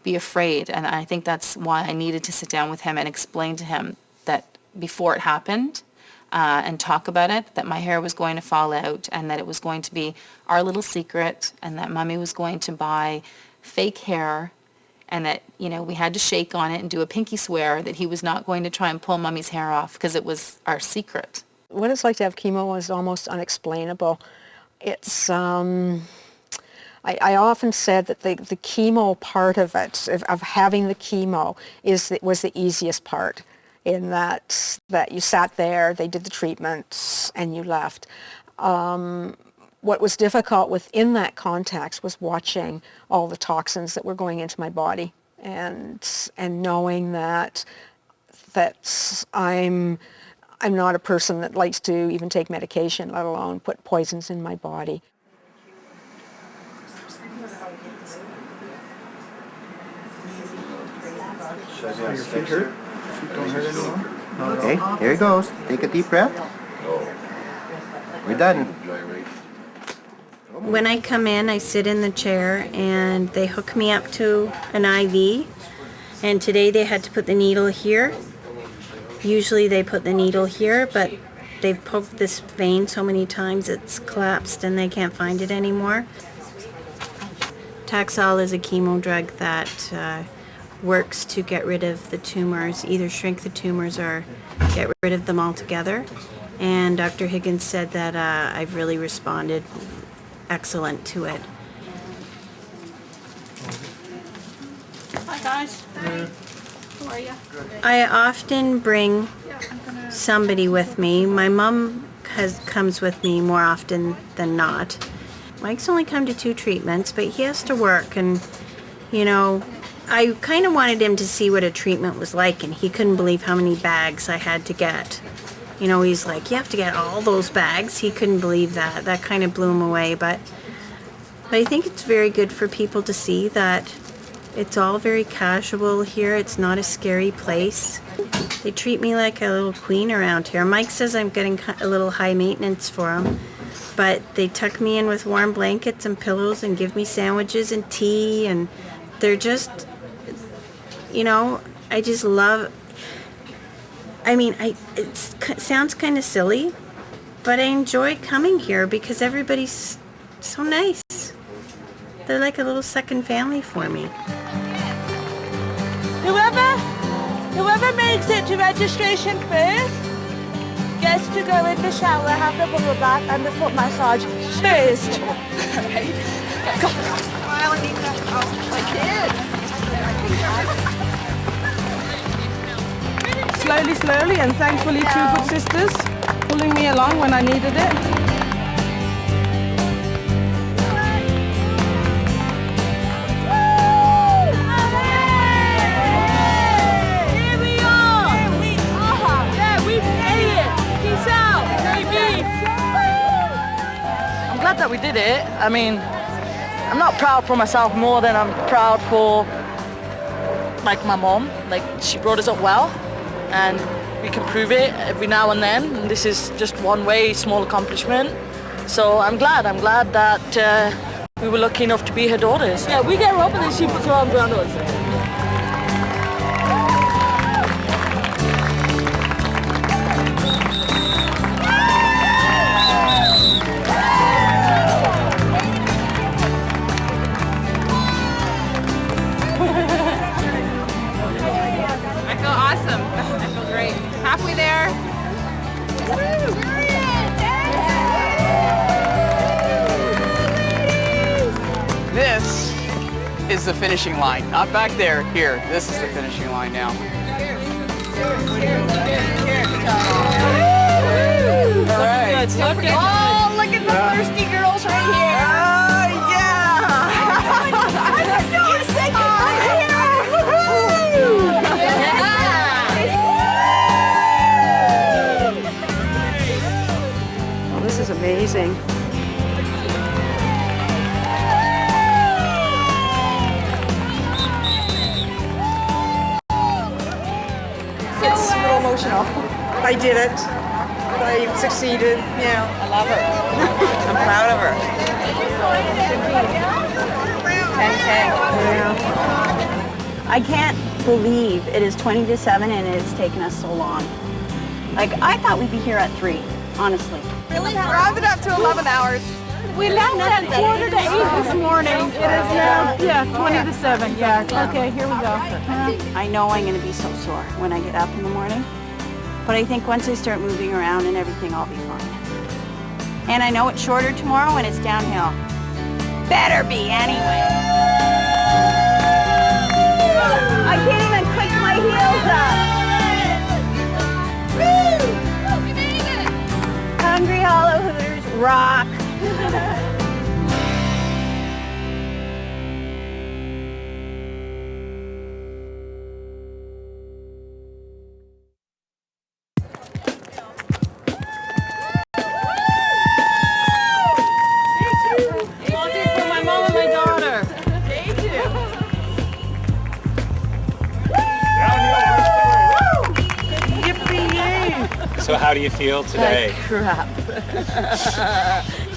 be afraid. And I think that's why I needed to sit down with him and explain to him that before it happened, and talk about it, that my hair was going to fall out and that it was going to be our little secret, and that Mommy was going to buy fake hair, and that, we had to shake on it and do a pinky swear that he was not going to try and pull Mommy's hair off because it was our secret. What it's like to have chemo is almost unexplainable. It's, I often said that the chemo part of it, of having the chemo, was the easiest part. In that you sat there, they did the treatments, and you left. What was difficult within that context was watching all the toxins that were going into my body, and knowing that I'm not a person that likes to even take medication, let alone put poisons in my body. Your feet hurt? Don't hurt anymore? Okay, here it goes. Take a deep breath. We're done. When I come in, I sit in the chair and they hook me up to an IV. And today they had to put the needle here. Usually they put the needle here, but they've poked this vein so many times it's collapsed and they can't find it anymore. Taxol is a chemo drug that works to get rid of the tumors, either shrink the tumors or get rid of them altogether. And Dr. Higgins said that I've really responded excellent to it. Hi guys. Hi. How are you? I often bring somebody with me. My mom comes with me more often than not. Mike's only come to 2 treatments, but he has to work, and I kind of wanted him to see what a treatment was like, and he couldn't believe how many bags I had to get. He's like, you have to get all those bags. He couldn't believe that. That kind of blew him away, but I think it's very good for people to see that it's all very casual here. It's not a scary place. They treat me like a little queen around here. Mike says I'm getting a little high maintenance for him, but they tuck me in with warm blankets and pillows and give me sandwiches and tea, and they're just, I just love, it sounds kind of silly, but I enjoy coming here because everybody's so nice. They're like a little second family for me. Whoever makes it to registration first gets to go in the shower, have the bubble bath and the foot massage first. Smile, Anita. Oh, I did. Slowly, and thankfully 2 good sisters pulling me along when I needed it. I'm glad that we did it. I'm not proud for myself more than I'm proud for my mom. She brought us up well, and we can prove it every now and then. And this is just one way, small accomplishment. So I'm glad that we were lucky enough to be her daughters. Yeah, we get her up and then she puts her arms around us. is the finishing line. Not back there, here. This is the finishing line now. All right. Oh, look at the thirsty girls right here. Oh, yeah. I didn't know you said you Well, this is amazing. It's a little emotional. I did it. I succeeded. Yeah. I love her. I'm proud of her. 10K. I can't believe it is 20 to 7 and it's taken us so long. Like, I thought we'd be here at 3, honestly. Really rounded up to 11 hours. We left at 7:45 this morning. It is now, 20 to 7. Yeah, okay, here we go. I know I'm going to be so sore when I get up in the morning, but I think once I start moving around and everything, I'll be fine. And I know it's shorter tomorrow and it's downhill. Better be anyway. I can't even click my heels up. Hungry Hollow Hooters rock. For my mom and my daughter. So how do you feel today? Like crap.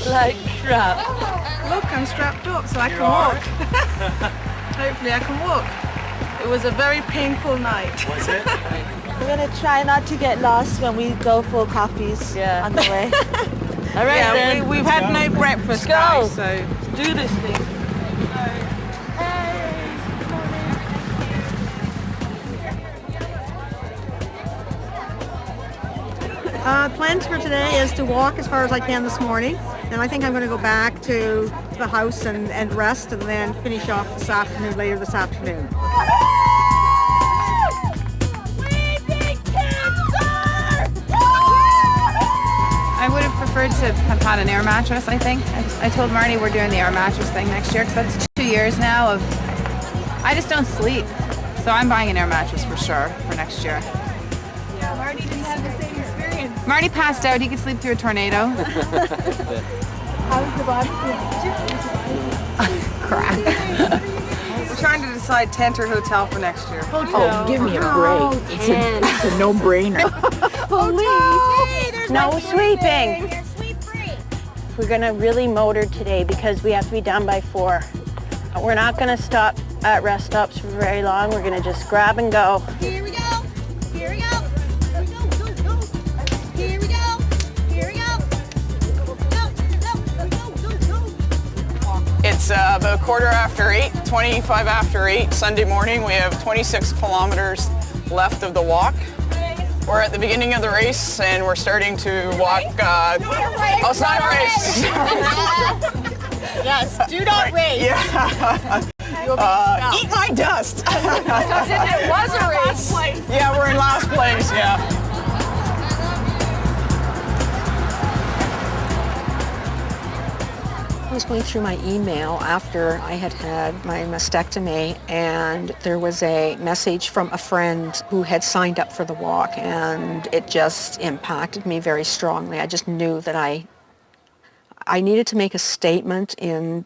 Like crap. Look, I'm strapped up so I can walk. Hopefully I can walk. It was a very painful night. Was it? We're gonna try not to get lost when we go for coffees on the way. All right, then. We've had no breakfast, guys, so do this thing. Plans for today is to walk as far as I can this morning. Then I think I'm going to go back to the house and rest and then finish off this afternoon, later this afternoon. I would have preferred to have had an air mattress, I think. I told Marty we're doing the air mattress thing next year because that's 2 years now of, I just don't sleep. So I'm buying an air mattress for sure for next year. Yeah, Marty didn't have the same experience. Marty passed out, he could sleep through a tornado. How's the body feeling? Crap. We're trying to decide tent or hotel for next year. Oh, give me a break. It's a no-brainer. No sweeping. We're gonna really motor today because we have to be done by 4. We're not gonna stop at rest stops for very long. We're gonna just grab and go. Here we go. Here we go. Here we go. Go, go. Here we go. Here we go. Go, go, go, go, go. It's about 8:15, 25 after 8, Sunday morning. We have 26 kilometers left of the walk. We're at the beginning of the race and we're starting to walk. Oh, it's not a race. Yes, do not race. Yeah. Eat my dust. It was a race. Yeah, we're in last place, yeah. I was going through my email after I had had my mastectomy, and there was a message from a friend who had signed up for the walk, and it just impacted me very strongly. I just knew that I needed to make a statement in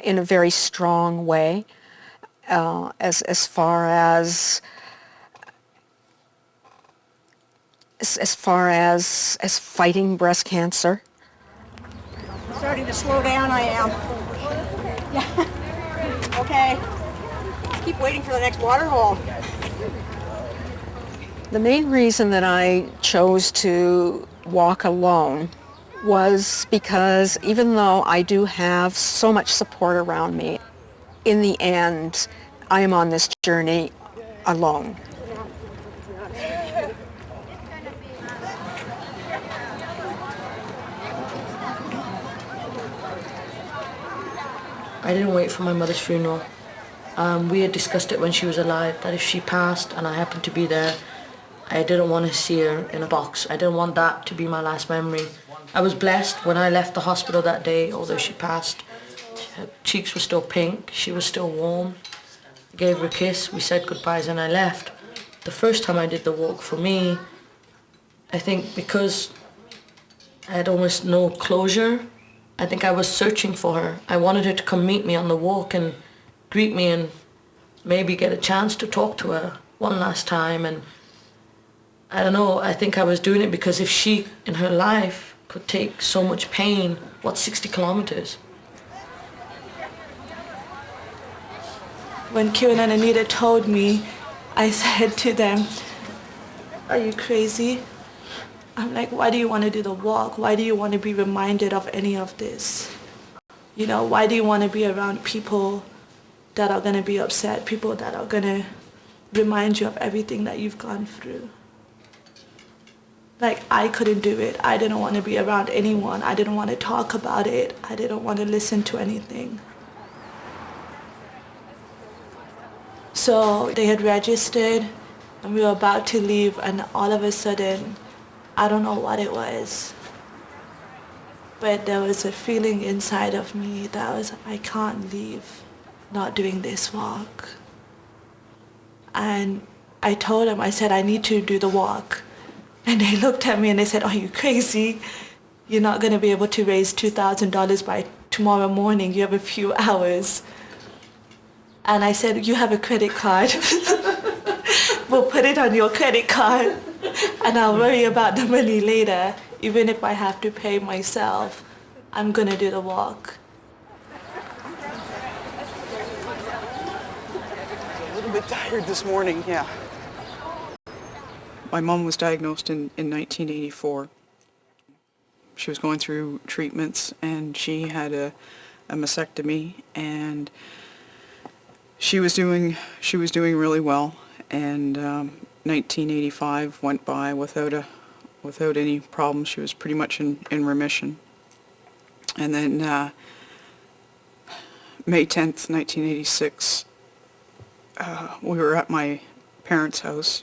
a very strong way, as far as fighting breast cancer. Starting to slow down, I am. Yeah. Okay. Keep waiting for the next water hole. The main reason that I chose to walk alone was because even though I do have so much support around me, in the end, I am on this journey alone. I didn't wait for my mother's funeral. We had discussed it when she was alive, that if she passed and I happened to be there, I didn't want to see her in a box. I didn't want that to be my last memory. I was blessed when I left the hospital that day, although she passed. Her cheeks were still pink, she was still warm. I gave her a kiss, we said goodbyes, and I left. The first time I did the walk, for me, I think because I had almost no closure, I think I was searching for her. I wanted her to come meet me on the walk and greet me and maybe get a chance to talk to her one last time. And I don't know, I think I was doing it because if she, in her life, could take so much pain, what's 60 kilometers? When Kiran and Anita told me, I said to them, "Are you crazy?" I'm like, why do you want to do the walk? Why do you want to be reminded of any of this? You know, why do you want to be around people that are going to be upset, people that are going to remind you of everything that you've gone through? Like, I couldn't do it. I didn't want to be around anyone. I didn't want to talk about it. I didn't want to listen to anything. So they had registered and we were about to leave, and all of a sudden, I don't know what it was, but there was a feeling inside of me that was, I can't leave not doing this walk. And I told them, I said, I need to do the walk. And they looked at me and they said, are you crazy? You're not going to be able to raise $2,000 by tomorrow morning. You have a few hours. And I said, you have a credit card. We'll put it on your credit card and I'll worry about the money later. Even if I have to pay myself, I'm going to do the walk. A little bit tired this morning, yeah. My mom was diagnosed in 1984. She was going through treatments and she had a mastectomy, and she was doing really well, and 1985 went by without any problems. She was pretty much in remission. And then May 10th, 1986, we were at my parents' house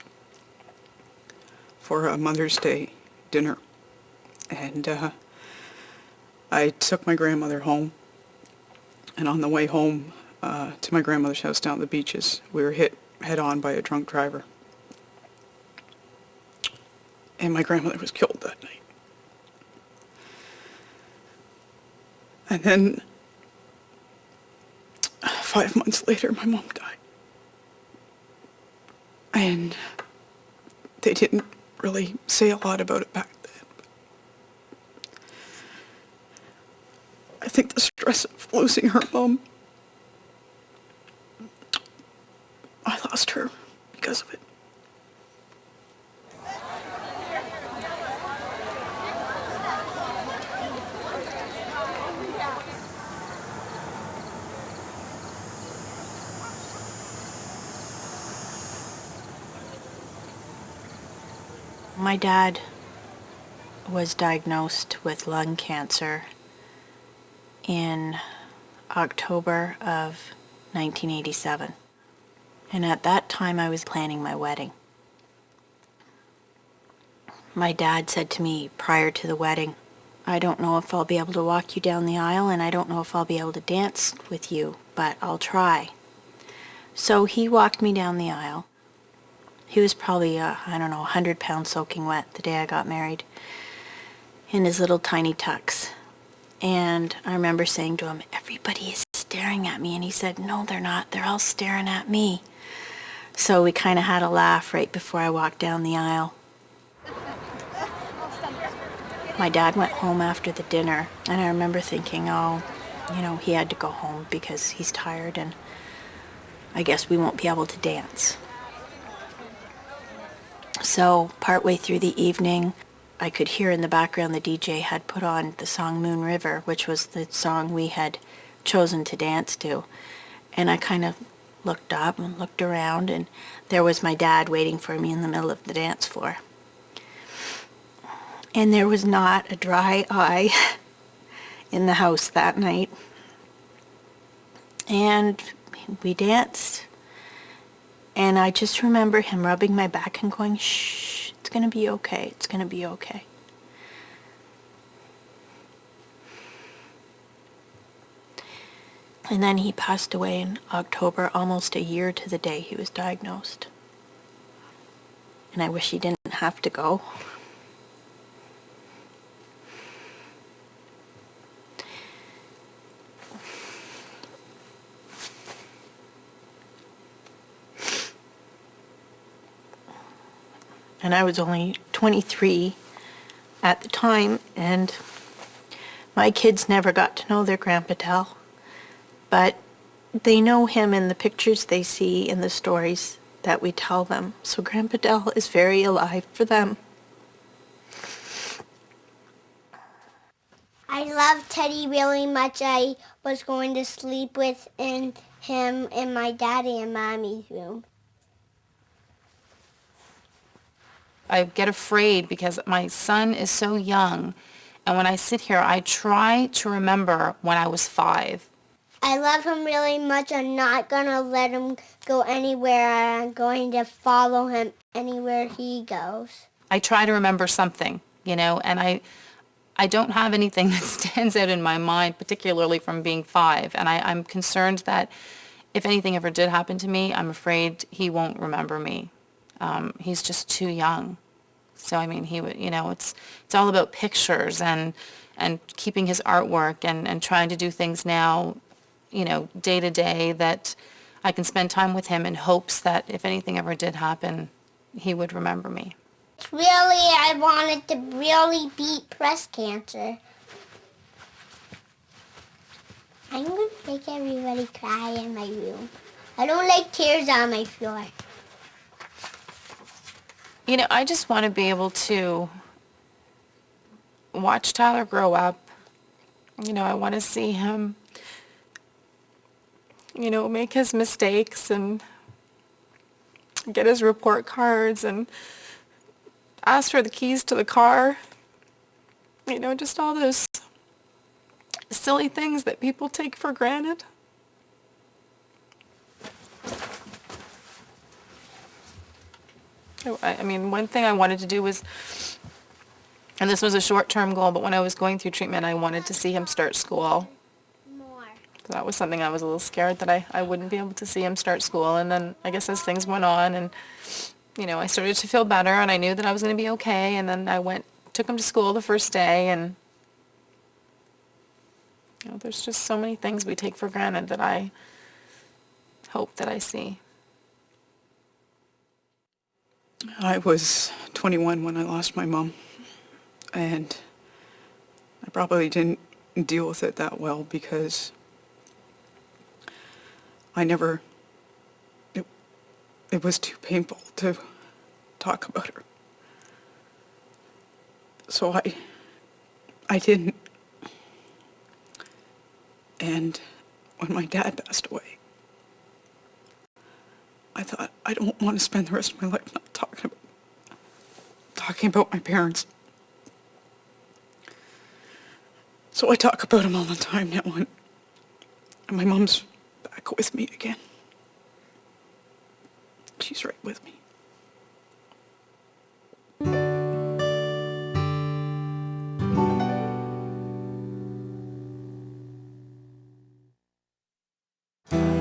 for a Mother's Day dinner, and I took my grandmother home, and on the way home to my grandmother's house down at the beaches, we were hit head-on by a drunk driver. And my grandmother was killed that night. And then 5 months later, my mom died. And they didn't really say a lot about it back then. I think the stress of losing her mom, I lost her because of it. My dad was diagnosed with lung cancer in October of 1987. And at that time I was planning my wedding. My dad said to me prior to the wedding, I don't know if I'll be able to walk you down the aisle, and I don't know if I'll be able to dance with you, but I'll try. So he walked me down the aisle. He was probably, 100 pounds soaking wet the day I got married, in his little tiny tux. And I remember saying to him, everybody is staring at me. And he said, no, they're not. They're all staring at me. So we kind of had a laugh right before I walked down the aisle. My dad went home after the dinner, and I remember thinking, he had to go home because he's tired, and I guess we won't be able to dance. So partway through the evening, I could hear in the background the DJ had put on the song Moon River, which was the song we had chosen to dance to. And I kind of looked up and looked around, and there was my dad waiting for me in the middle of the dance floor. And there was not a dry eye in the house that night. And we danced. And I just remember him rubbing my back and going, shh, it's going to be okay. It's going to be okay. And then he passed away in October, almost a year to the day he was diagnosed. And I wish he didn't have to go. And I was only 23 at the time, and my kids never got to know their Grandpa Del, but they know him in the pictures they see in the stories that we tell them. So Grandpa Del is very alive for them. I love Teddy really much. I was going to sleep with him in my daddy and mommy's room. I get afraid because my son is so young, and when I sit here, I try to remember when I was 5. I love him really much. I'm not going to let him go anywhere. I'm going to follow him anywhere he goes. I try to remember something, you know, and I don't have anything that stands out in my mind, particularly from being 5, and I'm concerned that if anything ever did happen to me, I'm afraid he won't remember me. He's just too young. So, I mean, he would, you know, it's all about pictures and keeping his artwork and trying to do things now, you know, day to day that I can spend time with him in hopes that if anything ever did happen, he would remember me. I wanted to really beat breast cancer. I'm going to make everybody cry in my room. I don't like tears on my floor. You know, I just want to be able to watch Tyler grow up. You know, I want to see him, you know, make his mistakes and get his report cards and ask for the keys to the car. You know, just all those silly things that people take for granted. I mean, one thing I wanted to do was, and this was a short-term goal, but when I was going through treatment, I wanted to see him start school. So that was something I was a little scared that I wouldn't be able to see him start school. And then I guess as things went on and, you know, I started to feel better and I knew that I was going to be okay. And then I took him to school the first day, and, you know, there's just so many things we take for granted that I hope that I see. I was 21 when I lost my mom, and I probably didn't deal with it that well because it was too painful to talk about her. So I didn't. And when my dad passed away, I thought, I don't want to spend the rest of my life not talking about my parents. So I talk about them all the time now, and my mom's back with me again. She's right with me.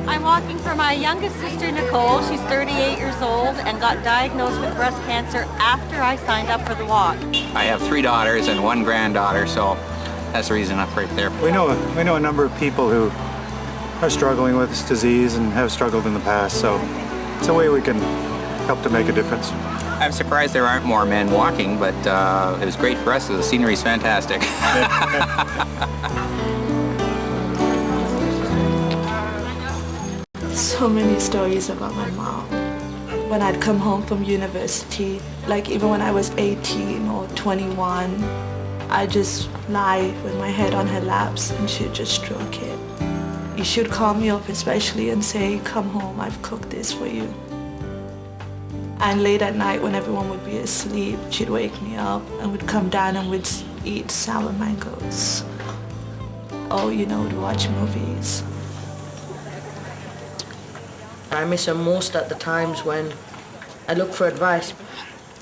I'm walking for my youngest sister, Nicole. She's 38 years old and got diagnosed with breast cancer after I signed up for the walk. I have 3 daughters and 1 granddaughter, so that's the reason I'm right there. We know a number of people who are struggling with this disease and have struggled in the past, so it's a way we can help to make a difference. I'm surprised there aren't more men walking, but it was great for us. The scenery's fantastic. So many stories about my mom. When I'd come home from university, like even when I was 18 or 21, I'd just lie with my head on her laps and she'd just stroke it. You should call me up especially and say, come home, I've cooked this for you. And late at night when everyone would be asleep, she'd wake me up and would come down and we'd eat sour mangoes. Or, you know, we'd watch movies. I miss her most at the times when I look for advice.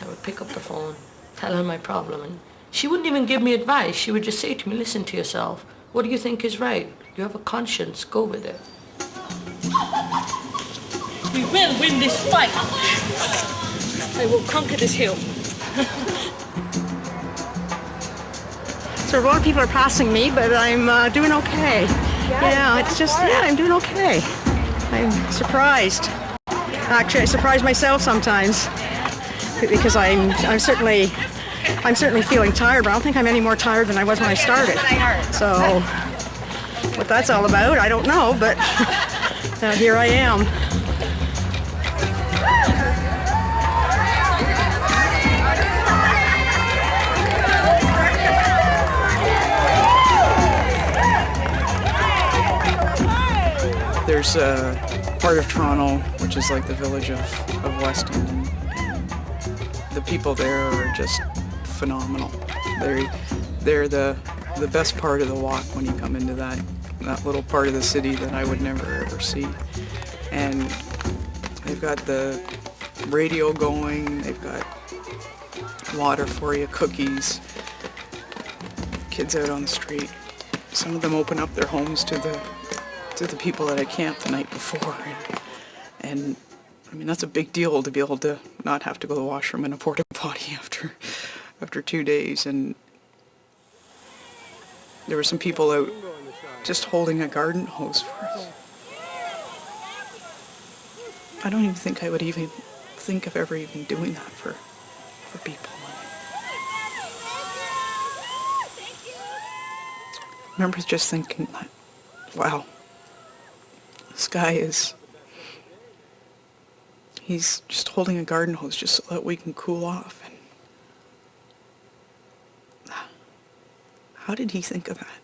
I would pick up the phone, tell her my problem, and she wouldn't even give me advice. She would just say to me, listen to yourself. What do you think is right? You have a conscience, go with it. We will win this fight. I will conquer this hill. So a lot of people are passing me, but I'm doing okay. Yeah, it's just, yeah, I'm doing okay. I'm surprised. Actually, I surprise myself sometimes because I'm certainly feeling tired, but I don't think I'm any more tired than I was when I started. So what that's all about, I don't know, but here I am. There's a part of Toronto, which is like the village of Weston, and the people there are just phenomenal. They're the best part of the walk when you come into that little part of the city that I would never ever see. And they've got the radio going, they've got water for you, cookies, kids out on the street. Some of them open up their homes to the people that I camped the night before, and I mean that's a big deal to be able to not have to go to the washroom in a porta potty after 2 days. And there were some people out just holding a garden hose for us. I don't even think I would even think of ever even doing that for people. I remember just thinking that, wow. This guy he's just holding a garden hose just so that we can cool off. And how did he think of that?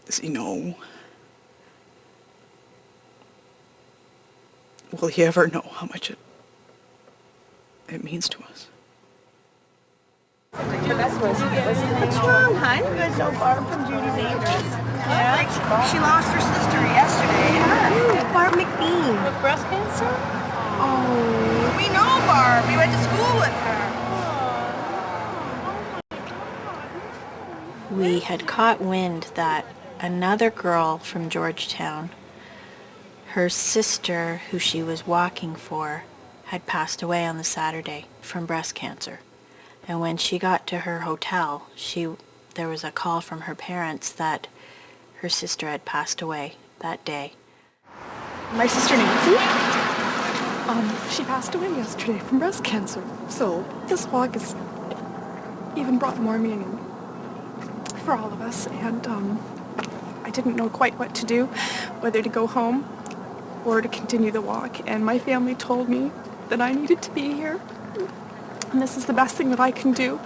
Does he know? Will he ever know how much it means to us? What's wrong, hon? There's no Barb from Judy's Angels. Yeah. She lost her sister yesterday. Yeah. Barb McBean. With breast cancer? Oh. We know Barb. We went to school with her. We had caught wind that another girl from Georgetown, her sister, who she was walking for, had passed away on the Saturday from breast cancer. And when she got to her hotel, there was a call from her parents that her sister had passed away that day. My sister Nancy, she passed away yesterday from breast cancer. So this walk has even brought more meaning for all of us. And I didn't know quite what to do, whether to go home or to continue the walk. And my family told me that I needed to be here. And this is the best thing that I can do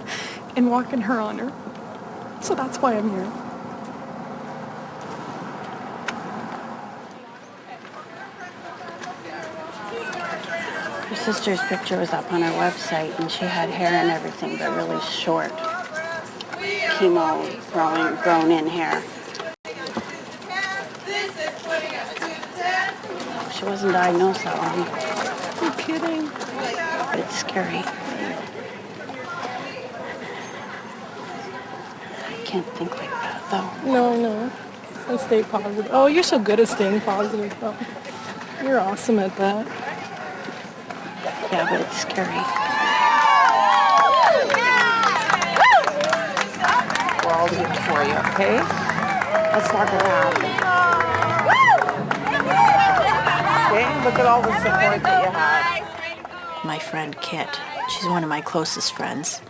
in walk in her honor. So that's why I'm here. Her sister's picture was up on her website, and she had hair and everything, but really short. Chemo grown in hair. She wasn't diagnosed that long. You're kidding. But it's scary. I can't think like that, though. No. I stay positive. Oh, you're so good at staying positive, though. You're awesome at that. Yeah, but it's scary. We're all here for you, okay? That's not gonna happen. Okay, look at all the support that you have. My friend Kit, she's one of my closest friends.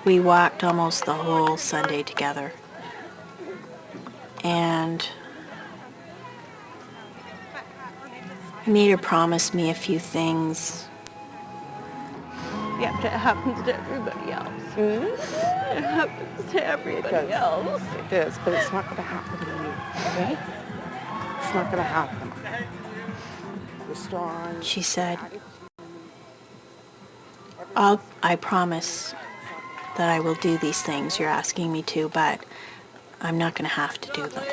We walked almost the whole Sunday together. And I made her promise me a few things. Yeah, but it happens to everybody else. It happens to everybody else. It does, but it's not going to happen to you, okay? It's not going to happen. You're strong. She said, I promise that I will do these things you're asking me to, but I'm not going to have to do them.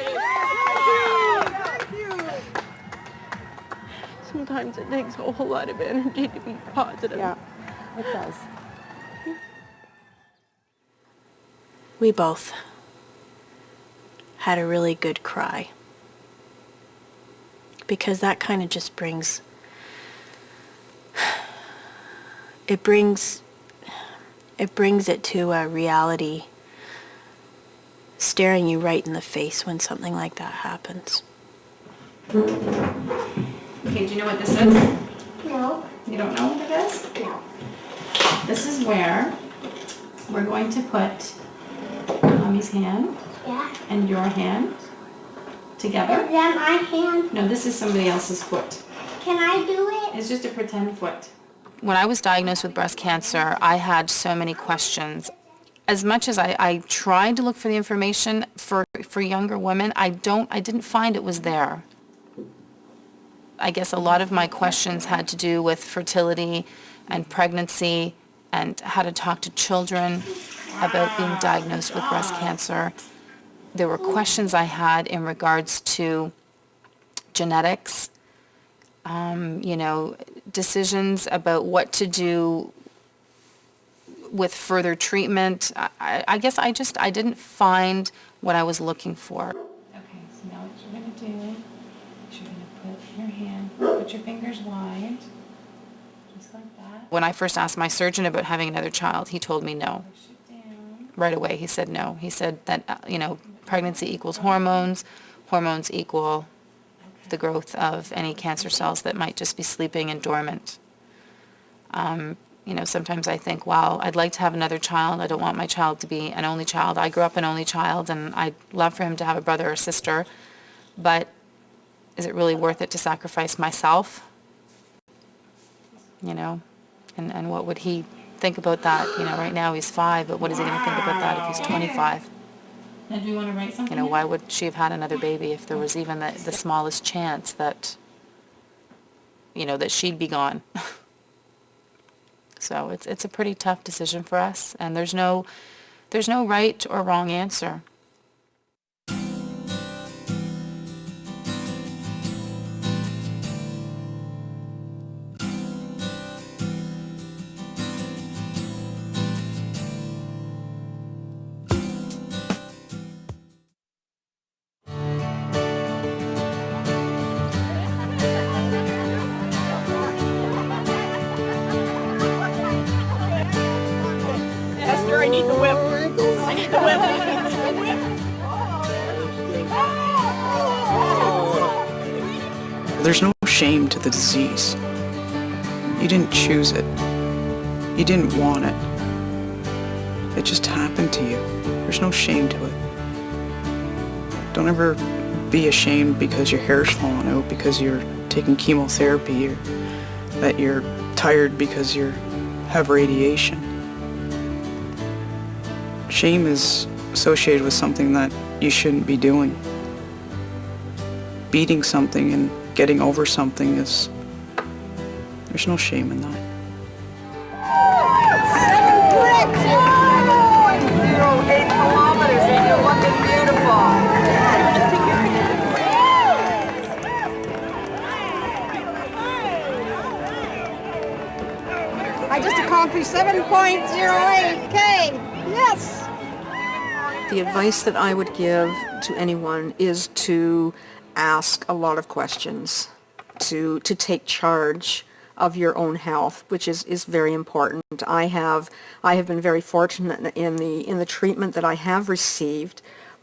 Sometimes it takes a whole lot of energy to be positive. Yeah, it does. We both had a really good cry. Because that kind of just brings it to a reality staring you right in the face when something like that happens. Okay, do you know what this is? No. You don't know what it is? No. This is where we're going to put Mommy's hand and your hand together. Is that my hand? No, this is somebody else's foot. Can I do it? It's just a pretend foot. When I was diagnosed with breast cancer, I had so many questions. As much as I tried to look for the information for younger women, I didn't find it was there. I guess a lot of my questions had to do with fertility and pregnancy and how to talk to children about being diagnosed with breast cancer. There were questions I had in regards to genetics, decisions about what to do with further treatment. I guess I didn't find what I was looking for. Okay, so now what you're going to do is you're going to put your hand, put your fingers wide, just like that. When I first asked my surgeon about having another child, he told me no. Right away, he said no. He said that, pregnancy equals hormones, hormones equal the growth of any cancer cells that might just be sleeping and dormant. Sometimes I think, wow, I'd like to have another child. I don't want my child to be an only child. I grew up an only child, and I'd love for him to have a brother or sister. But is it really worth it to sacrifice myself? And what would he think about that? Right now he's 5, but what is he going to think about that if he's 25? Now, do you want to write something? Why would she have had another baby if there was even the smallest chance that, that she'd be gone? So it's a pretty tough decision for us, and there's no right or wrong answer. Esther, I need the whip. I need the whip. There's no shame to the disease. You didn't choose it. You didn't want it. It just happened to you. There's no shame to it. Don't ever be ashamed because your hair's falling out, because you're taking chemotherapy, or that you're tired because you have radiation. Shame is associated with something that you shouldn't be doing. Beating something and getting over something there's no shame in that. 8 kilometers, and you're looking beautiful. I just accomplished 7.08K. Yes. The advice that I would give to anyone is to ask a lot of questions, to take charge of your own health, which is very important. I have been very fortunate in the treatment that I have received,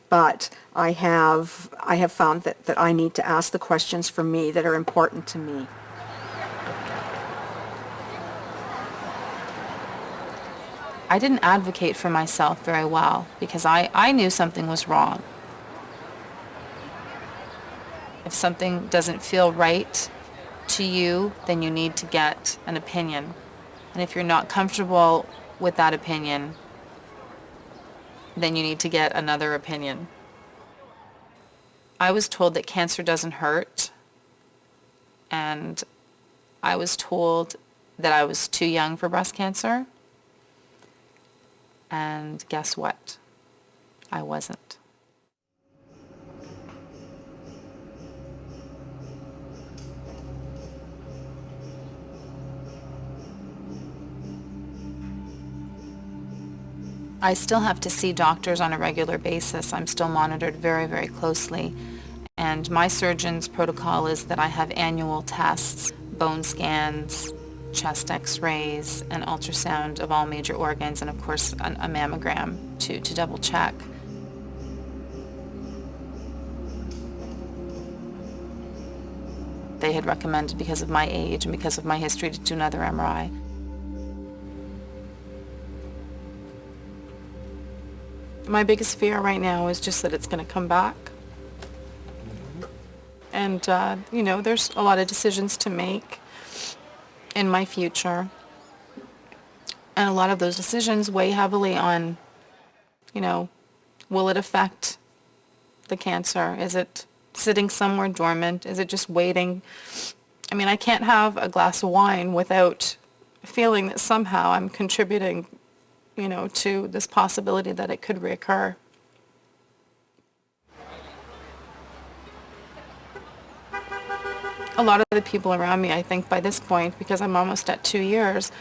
but I have found that I need to ask the questions for me that are important to me. I didn't advocate for myself very well because I knew something was wrong. If something doesn't feel right to you, then you need to get an opinion. And if you're not comfortable with that opinion, then you need to get another opinion. I was told that cancer doesn't hurt, and I was told that I was too young for breast cancer. And guess what? I wasn't. I still have to see doctors on a regular basis. I'm still monitored very, very closely. And my surgeon's protocol is that I have annual tests, bone scans, chest x-rays, and ultrasound of all major organs, and of course a mammogram to double check. They had recommended, because of my age and because of my history, to do another MRI. My biggest fear right now is just that it's going to come back. And, you know, there's a lot of decisions to make in my future. And a lot of those decisions weigh heavily on, you know, will it affect the cancer? Is it sitting somewhere dormant? Is it just waiting? I mean, I can't have a glass of wine without feeling that somehow I'm contributing, you know, to this possibility that it could reoccur. A lot of the people around me, I think by this point, because I'm almost at 2 years,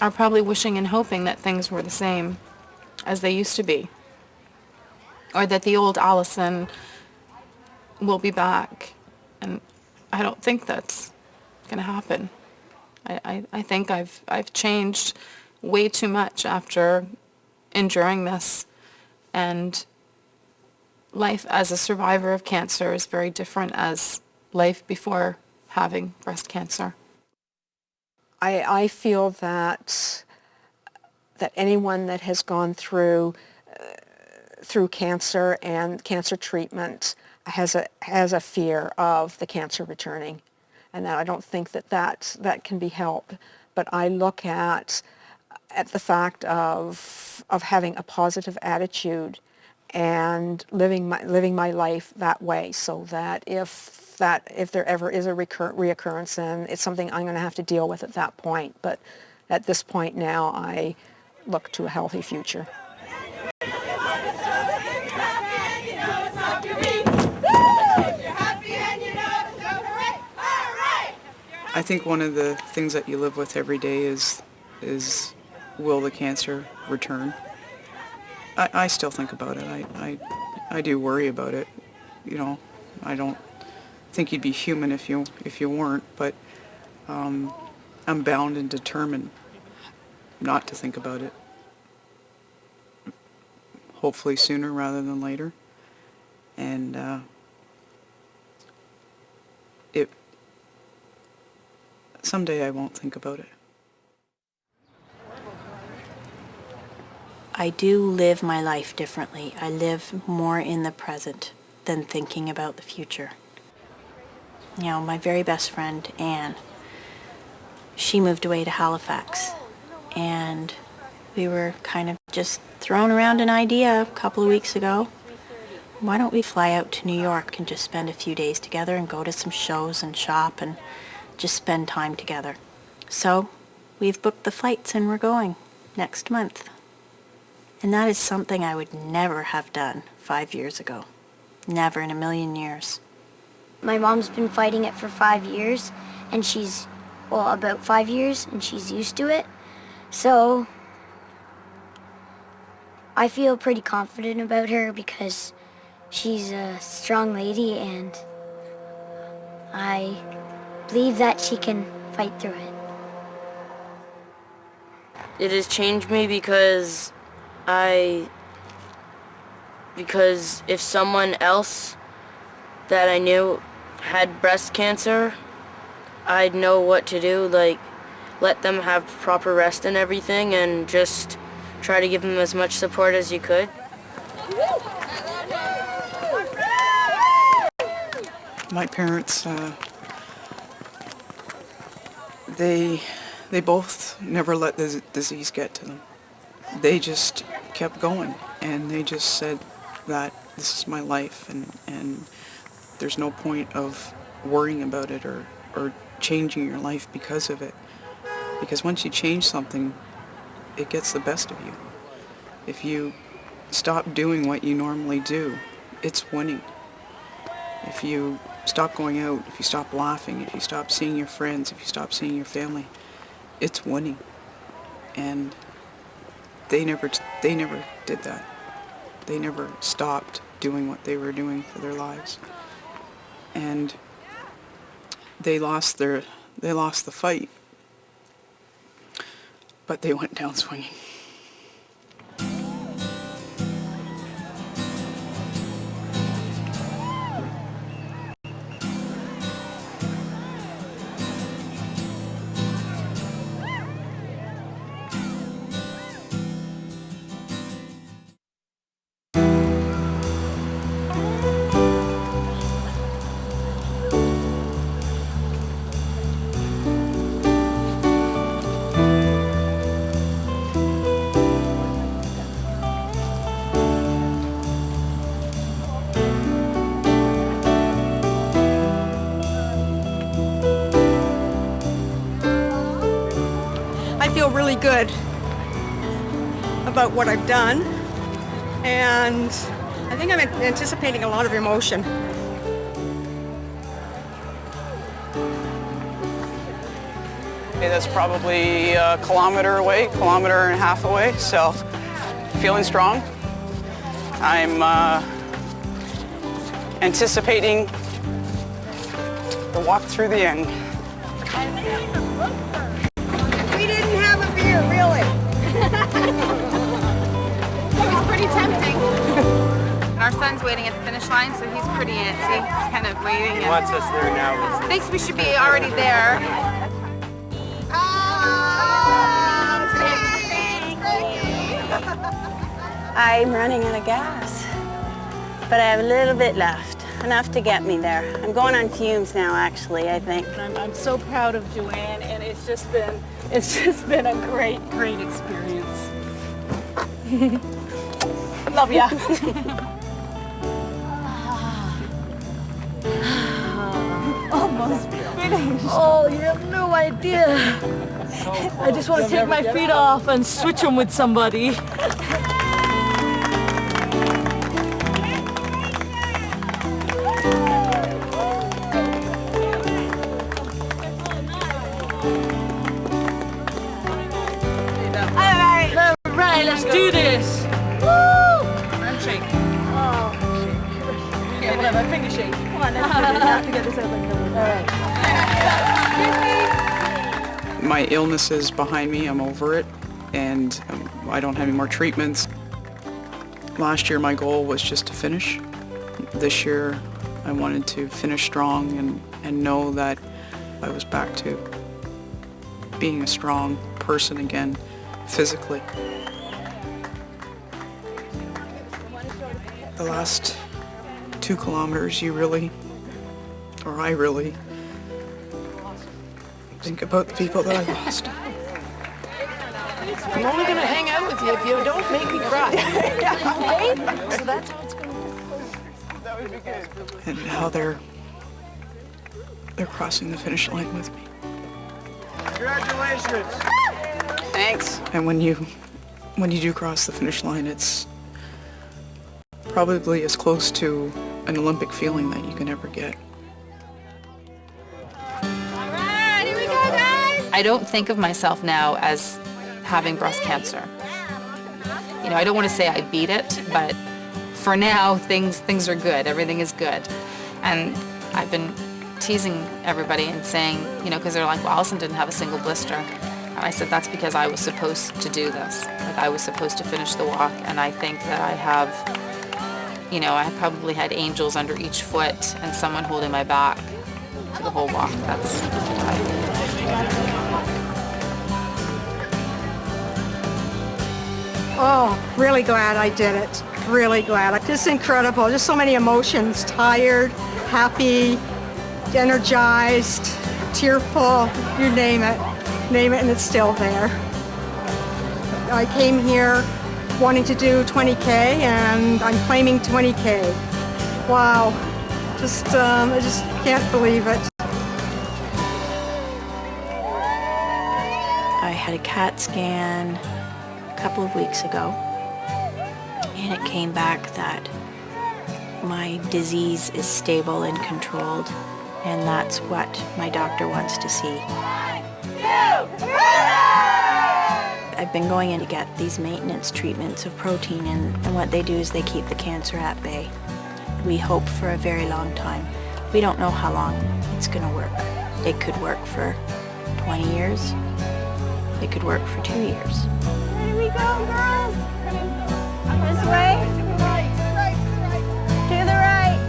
are probably wishing and hoping that things were the same as they used to be. Or that the old Allison will be back. And I don't think that's going to happen. I think I've changed way too much after enduring this. And life as a survivor of cancer is very different as life before having breast cancer. I feel that anyone that has gone through cancer and cancer treatment has a fear of the cancer returning, and that I don't think that can be helped. But I look at the fact of having a positive attitude and living my life that way, so that if there ever is a reoccurrence, then it's something I'm going to have to deal with at that point. But at this point now, I look to a healthy future. I think one of the things that you live with every day is will the cancer return? I still think about it. I do worry about it. You know, I don't think you'd be human if you weren't, but I'm bound and determined not to think about it. Hopefully sooner rather than later. And someday I won't think about it. I do live my life differently. I live more in the present than thinking about the future. You know, my very best friend, Anne, she moved away to Halifax, and we were kind of just throwing around an idea a couple of weeks ago. Why don't we fly out to New York and just spend a few days together and go to some shows and shop and just spend time together? So we've booked the flights and we're going next month. And that is something I would never have done 5 years ago. Never in a million years. My mom's been fighting it for 5 years, and about 5 years, and she's used to it. So I feel pretty confident about her because she's a strong lady, and I believe that she can fight through it. It has changed me because if someone else that I knew had breast cancer, I'd know what to do, like let them have proper rest and everything, and just try to give them as much support as you could. My parents, they both never let the disease get to them. They just kept going, and they just said that this is my life, and there's no point of worrying about it or changing your life because of it. Because once you change something, it gets the best of you. If you stop doing what you normally do, it's winning. If you stop going out, if you stop laughing, if you stop seeing your friends, if you stop seeing your family, it's winning. And they never did that. They never stopped doing what they were doing for their lives. And they lost the fight, but they went down swinging. I feel really good about what I've done, and I think I'm anticipating a lot of emotion. Okay, that's probably a kilometer away, kilometer and a half away, so feeling strong. I'm anticipating the walk through the end. We didn't have a beer, really. It's pretty tempting. Our son's waiting at the finish line, so he's pretty antsy. He's kind of waiting. He wants us there now. Thinks we should be already there. I'm running out of gas, but I have a little bit left, enough to get me there. I'm going on fumes now, actually, I think. I'm so proud of Joanne, and it's just been a great experience. Love ya. Almost finished. Oh, you have no idea. I just want to take my feet off and switch them with somebody. All right, let's do this. Woo! Handshake. Oh. Yeah, whatever. Finger shake. Come on, let's do this. I have to get this out like that. All right. My illness is behind me, I'm over it, and I don't have any more treatments. Last year my goal was just to finish. This year I wanted to finish strong and know that I was back to being a strong person again, physically. The last 2 kilometers I really think about the people that I lost. I'm only going to hang out with you if you don't make me cry. Okay? So that's how it's going to go. That would be good. And how they're crossing the finish line with me. Congratulations. Thanks. And when you do cross the finish line, it's probably as close to an Olympic feeling that you can ever get. I don't think of myself now as having breast cancer. You know, I don't want to say I beat it, but for now, things are good. Everything is good. And I've been teasing everybody and saying, you know, because they're like, well, Allison didn't have a single blister. And I said, that's because I was supposed to do this. Like, I was supposed to finish the walk, and I think that I have, you know, I probably had angels under each foot and someone holding my back to the whole walk. That's Oh, really glad I did it. Really glad. Just incredible. Just so many emotions. Tired, happy, energized, tearful, you name it. Name it and it's still there. I came here wanting to do 20K and I'm claiming 20K. Wow. I just can't believe it. I had a CAT scan a couple of weeks ago, and it came back that my disease is stable and controlled, and that's what my doctor wants to see. I've been going in to get these maintenance treatments of protein, and what they do is they keep the cancer at bay. We hope for a very long time. We don't know how long it's going to work. It could work for 20 years. It could work for 2 years. Where do we go, girls? This way? To the right.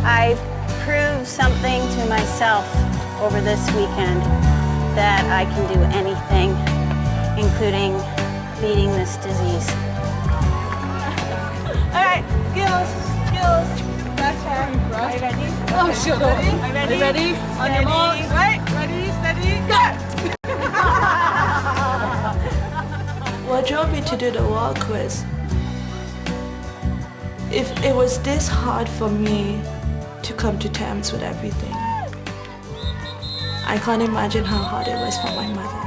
I proved something to myself over this weekend that I can do anything, including beating this disease. All right, skills. That's her. Are you ready? Oh, shit. Are you ready? Ready? On your marks. Right. Ready, steady, go! What drove me to do the walk was, if it was this hard for me to come to terms with everything, I can't imagine how hard it was for my mother.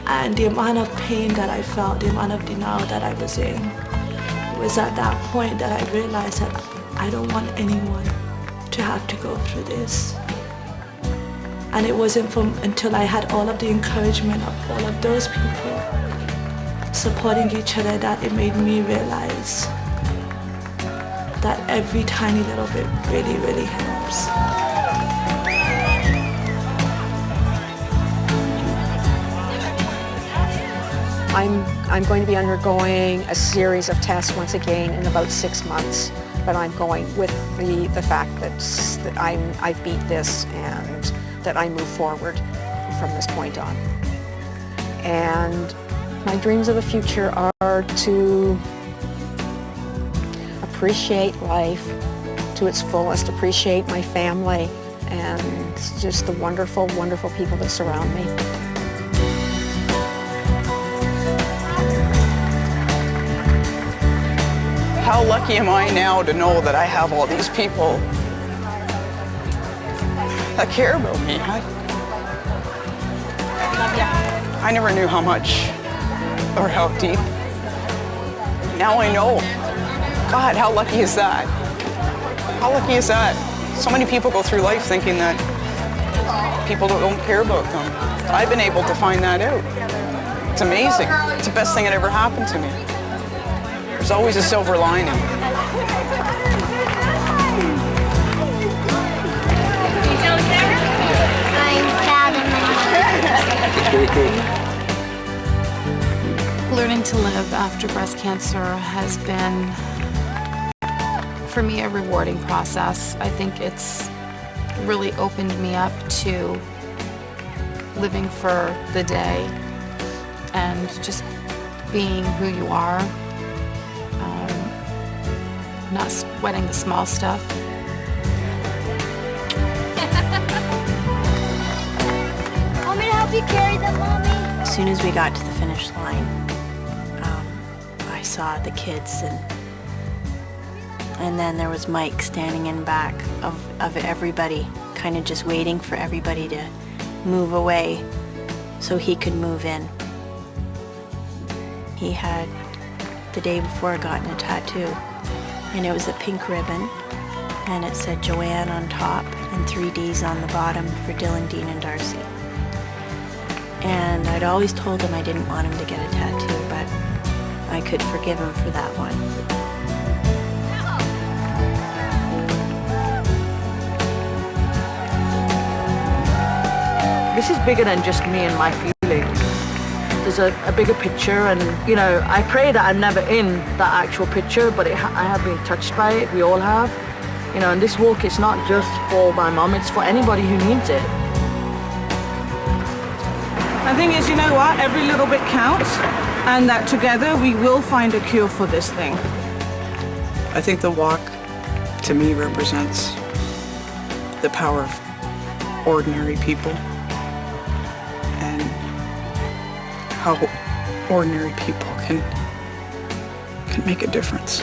And the amount of pain that I felt, the amount of denial that I was in, it was at that point that I realized that I don't want anyone to have to go through this. And it wasn't until I had all of the encouragement of all of those people supporting each other that it made me realize that every tiny little bit really, really helps. I'm going to be undergoing a series of tests once again in about 6 months, but I'm going with the fact that I've beat this and that I move forward from this point on. And my dreams of the future are to appreciate life to its fullest, appreciate my family, and just the wonderful, wonderful people that surround me. How lucky am I now to know that I have all these people that care about me. I never knew how much or how deep. Now I know. God, how lucky is that? How lucky is that? So many people go through life thinking that people don't care about them. I've been able to find that out. It's amazing. It's the best thing that ever happened to me. There's always a silver lining. Learning to live after breast cancer has been, for me, a rewarding process. I think it's really opened me up to living for the day and just being who you are, not sweating the small stuff. Want me to help you carry them, Mommy? As soon as we got to the finish line, I saw the kids, and then there was Mike standing in back of everybody, kind of just waiting for everybody to move away so he could move in. He had, the day before, gotten a tattoo, and it was a pink ribbon, and it said Joanne on top and 3 Ds on the bottom for Dylan, Dean, and Darcy. And I'd always told him I didn't want him to get a tattoo, but I could forgive him for that one. This is bigger than just me and my feelings. There's a bigger picture, and you know, I pray that I'm never in that actual picture, but I have been touched by it. We all have. You know, and this walk is not just for my mom, it's for anybody who needs it. The thing is, you know what? Every little bit counts, and that together we will find a cure for this thing. I think the walk, to me, represents the power of ordinary people and how ordinary people can make a difference.